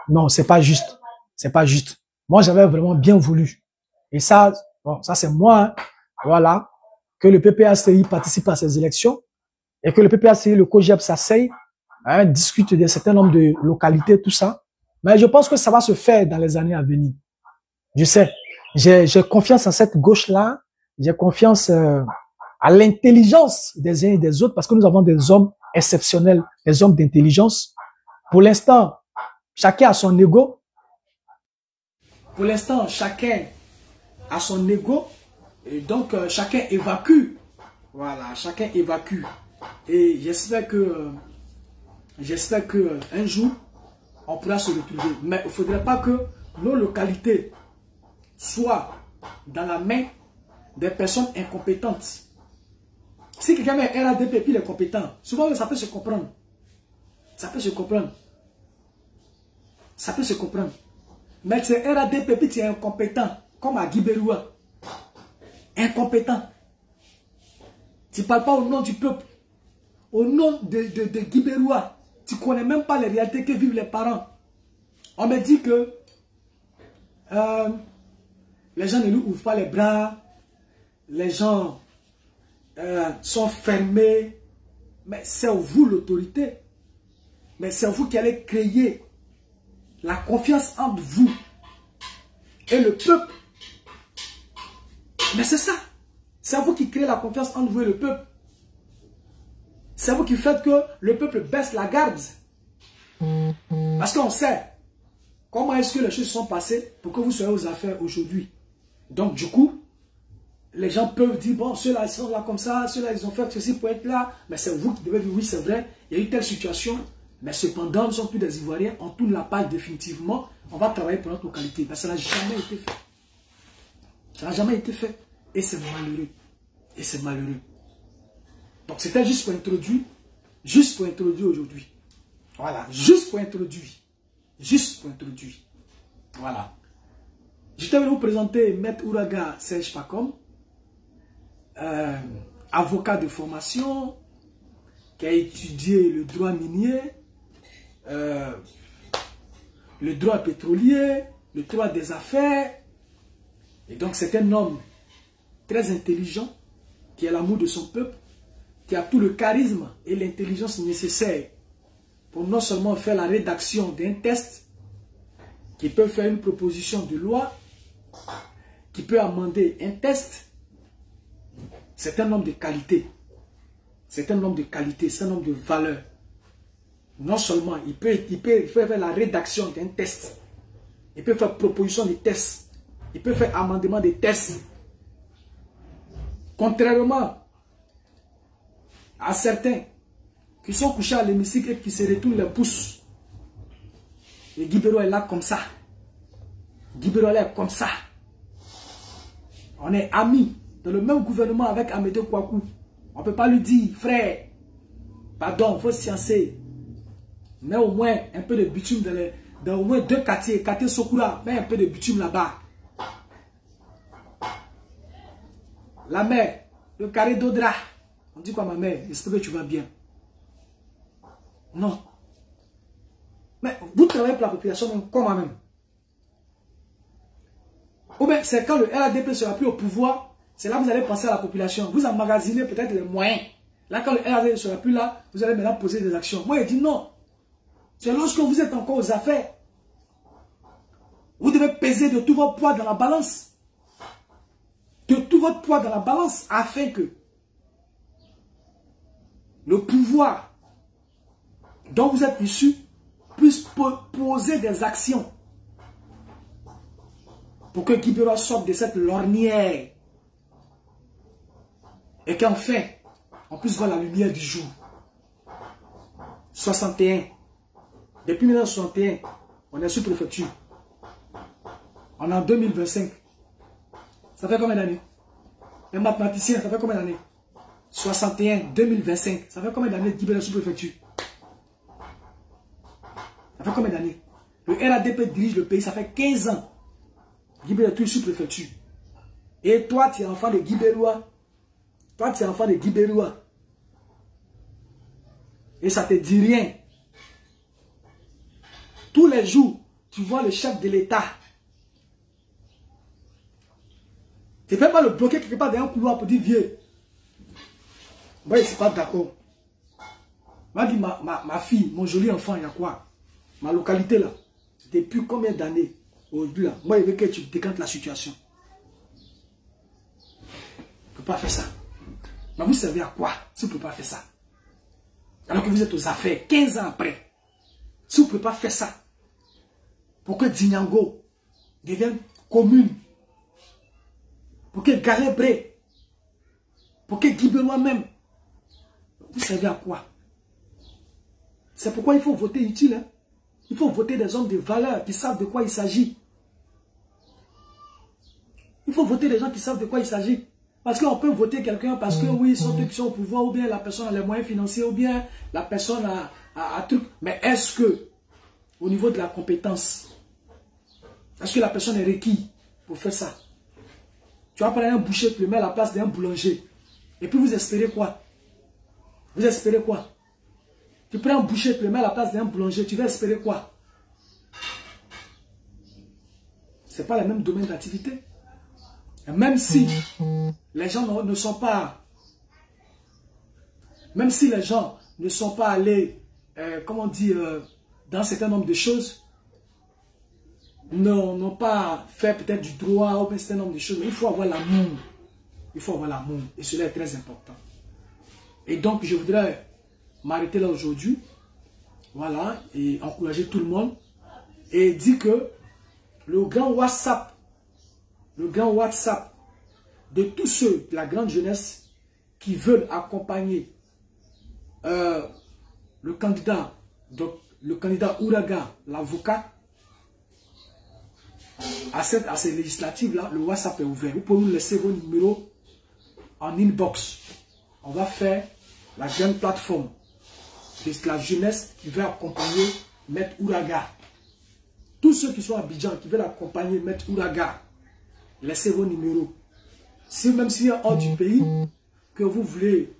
Non, c'est pas juste. C'est pas juste. Moi, j'avais vraiment bien voulu. Et ça, bon, ça c'est moi, hein, voilà, que le PPACI participe à ces élections et que le PPACI, le COJEP s'asseye, hein, discute d'un certain nombre de localités, tout ça. Mais je pense que ça va se faire dans les années à venir. Je sais, j'ai confiance en cette gauche-là, j'ai confiance à l'intelligence des uns et des autres parce que nous avons des hommes exceptionnels, des hommes d'intelligence. Pour l'instant, chacun a son ego. Pour l'instant, chacun a son ego et donc chacun évacue Voilà, chacun évacue. Et j'espère que un jour, on pourra se retrouver. Mais il ne faudrait pas que nos localités soient dans la main des personnes incompétentes. Si quelqu'un met RADP et puis il est compétent, souvent ça peut se comprendre. Ça peut se comprendre. Ça peut se comprendre. Mais c'est RADP et puis tu es incompétent, comme à Guiberoua. Incompétent. Tu ne parles pas au nom du peuple. Au nom de Guiberoua. Tu ne connais même pas les réalités que vivent les parents. On me dit que les gens ne nous ouvrent pas les bras. Les gens sont fermés. Mais c'est vous l'autorité. Mais c'est vous qui allez créer la confiance entre vous et le peuple. Mais c'est ça. C'est vous qui créez la confiance entre vous et le peuple. C'est vous qui faites que le peuple baisse la garde. Parce qu'on sait comment est-ce que les choses sont passées pour que vous soyez aux affaires aujourd'hui. Donc du coup, les gens peuvent dire, bon, ceux-là ils sont là comme ça, ceux-là ils ont fait ceci pour être là. Mais c'est vous qui devez dire, oui c'est vrai, il y a eu telle situation. Mais cependant, nous ne sommes plus des Ivoiriens, on tourne la page définitivement, on va travailler pour notre localité. Mais ça n'a jamais été fait. Ça n'a jamais été fait. Et c'est malheureux. Et c'est malheureux. Donc c'était juste pour introduire. Juste pour introduire aujourd'hui. Voilà. Juste pour introduire. Juste pour introduire. Voilà. Je vais vous présenter Maître Ouraga Serge Pacom. Avocat de formation. Qui a étudié le droit minier. Le droit pétrolier. Le droit des affaires. Et donc c'est un homme très intelligent, qui a l'amour de son peuple, qui a tout le charisme et l'intelligence nécessaires pour non seulement faire la rédaction d'un test, qui peut faire une proposition de loi, qui peut amender un test. C'est un homme de qualité. C'est un homme de qualité, c'est un homme de valeur. Non seulement il peut faire la rédaction d'un test, il peut faire proposition de tests, il peut faire amendement des tests. Contrairement à certains qui sont couchés à l'hémicycle et qui se retournent les pouces. Et Guiberoua est là comme ça. Guiberoua est comme ça. On est amis dans le même gouvernement avec Amédée Kouakou. On ne peut pas lui dire, frère, pardon, il faut sciencer. Mais au moins un peu de bitume dans au moins 2 quartiers, quartier Sokura, mais un peu de bitume là-bas. La mère, le carré d'Odra. On dit quoi ma mère? J'espère que tu vas bien. Non. Mais vous travaillez pour la population même comme moi-même. Ou bien c'est quand le RADP sera plus au pouvoir, c'est là que vous allez penser à la population. Vous emmagasinez peut-être les moyens. Là quand le RADP ne sera plus là, vous allez maintenant poser des actions. Moi je dis non. C'est lorsque vous êtes encore aux affaires. Vous devez peser de tout votre poids dans la balance. De tout votre poids dans la balance afin que le pouvoir dont vous êtes issu puisse poser des actions pour que Guiberoua sorte de cette lornière et qu'enfin on puisse voir la lumière du jour. 61. Depuis 1961, on est sous préfecture. On est en 2025. Ça fait combien d'années? Un mathématicien, ça fait combien d'années? 61, 2025. Ça fait combien d'années Guiberoua est sous préfecture? Ça fait combien d'années? Le RADP dirige le pays, ça fait 15 ans. Guiberoua est sous préfecture. Et toi, tu es enfant de Guiberoua. Toi, tu es enfant de Guiberoua. Et ça te dit rien. Tous les jours, tu vois le chef de l'État. Tu ne peux pas le bloquer quelque part dans un couloir pour dire vieux. Moi, je ne suis pas d'accord. Moi, je dis ma fille, mon joli enfant, il y a quoi? Ma localité là, depuis combien d'années aujourd'hui là, moi, je veux que tu décantes la situation. Tu ne peux pas faire ça. Mais vous servez à quoi si vous ne pouvez pas faire ça? Alors que vous êtes aux affaires, 15 ans après. Si vous ne pouvez pas faire ça, pour que Dinyango devienne commune, pour que Galébré, Pour que Guy Beroua même, vous savez à quoi? C'est pourquoi il faut voter utile. Hein? Il faut voter des hommes de valeur qui savent de quoi il s'agit. Il faut voter des gens qui savent de quoi il s'agit. Parce qu'on peut voter quelqu'un parce que oui, ils sont ceux qui sont au pouvoir, ou bien la personne a les moyens financiers, ou bien la personne a truc. Mais est-ce que, au niveau de la compétence, est-ce que la personne est requise pour faire ça? Tu vas prendre un boucher, tu le mets à la place d'un boulanger. Et puis vous espérez quoi? Vous espérez quoi? Tu prends un boucher, tu le mets à la place d'un boulanger, tu vas espérer quoi? Ce n'est pas le même domaine d'activité. Même si les gens ne sont pas, même si les gens ne sont pas allés, comment dire, dans un certain nombre de choses, n'ont pas fait peut-être du droit ou un certain nombre de choses, mais il faut avoir l'amour. Il faut avoir l'amour. Et cela est très important. Et donc, je voudrais m'arrêter là aujourd'hui. Voilà. Et encourager tout le monde. Et dire que le grand WhatsApp de tous ceux de la grande jeunesse qui veulent accompagner le candidat Ouraga, l'avocat, à ces législatives-là, le WhatsApp est ouvert. Vous pouvez nous laisser vos numéros en inbox. On va faire la grande plateforme de la jeunesse qui veut accompagner Maître Ouraga. Tous ceux qui sont à Abidjan, qui veulent accompagner Maître Ouraga, laissez vos numéros. Même s'il y a hors du pays, que vous voulez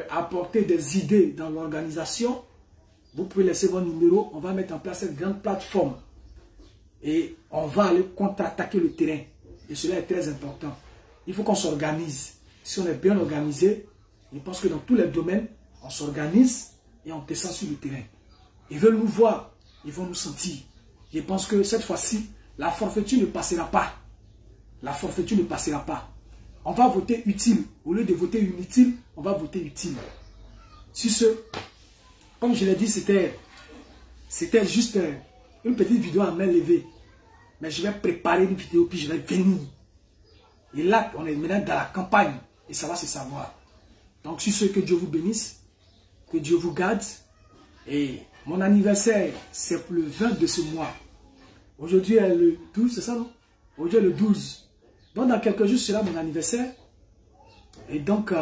apporter des idées dans l'organisation, vous pouvez laisser vos numéros. On va mettre en place cette grande plateforme. Et on va aller contre-attaquer le terrain. Et cela est très important. Il faut qu'on s'organise. Si on est bien organisé, je pense que dans tous les domaines, on s'organise et on descend sur le terrain. Ils veulent nous voir, ils vont nous sentir. Je pense que cette fois-ci, la forfaiture ne passera pas. La forfaiture ne passera pas. On va voter utile. Au lieu de voter inutile, on va voter utile. Sur ce, comme je l'ai dit, c'était juste une petite vidéo à main levée. Mais je vais préparer une vidéo, puis je vais venir. Et là, on est maintenant dans la campagne. Et ça va se savoir. Donc, sur ce, que Dieu vous bénisse. Que Dieu vous garde. Et mon anniversaire, c'est pour le 20 de ce mois. Aujourd'hui est le 12, c'est ça, non? Aujourd'hui est le 12. Donc, dans quelques jours, ce sera mon anniversaire. Et donc,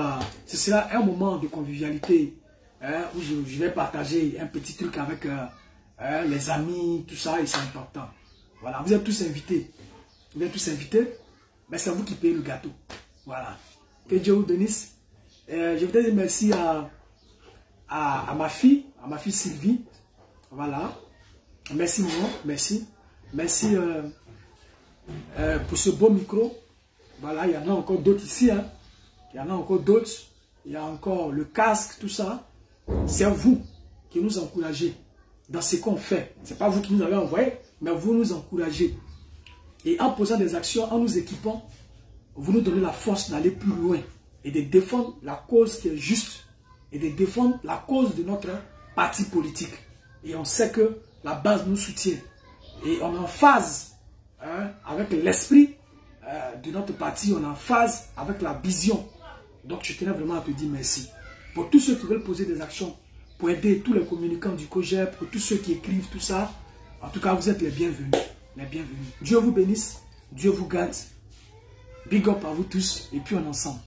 ce sera un moment de convivialité où je vais partager un petit truc avec les amis, tout ça, et c'est important. Voilà, vous êtes tous invités. Vous êtes tous invités, mais c'est vous qui payez le gâteau. Voilà. Que Dieu vous bénisse. Je voudrais dire merci à ma fille Sylvie. Voilà. Merci, maman. Merci. Merci pour ce beau micro. Voilà, il y en a encore d'autres ici. Hein. Il y en a encore d'autres. Il y a encore le casque, tout ça. C'est vous qui nous encouragez dans ce qu'on fait. Ce n'est pas vous qui nous avez envoyé, mais vous nous encouragez. Et en posant des actions, en nous équipant, vous nous donnez la force d'aller plus loin et de défendre la cause qui est juste et de défendre la cause de notre parti politique. Et on sait que la base nous soutient. Et on est en phase avec l'esprit de notre parti, on est en phase avec la vision. Donc je tenais vraiment à te dire merci. Pour tous ceux qui veulent poser des actions, pour aider tous les communicants du COJEP, pour tous ceux qui écrivent tout ça, en tout cas vous êtes les bienvenus. Les bienvenus. Dieu vous bénisse, Dieu vous garde. Big up à vous tous et puis on est ensemble.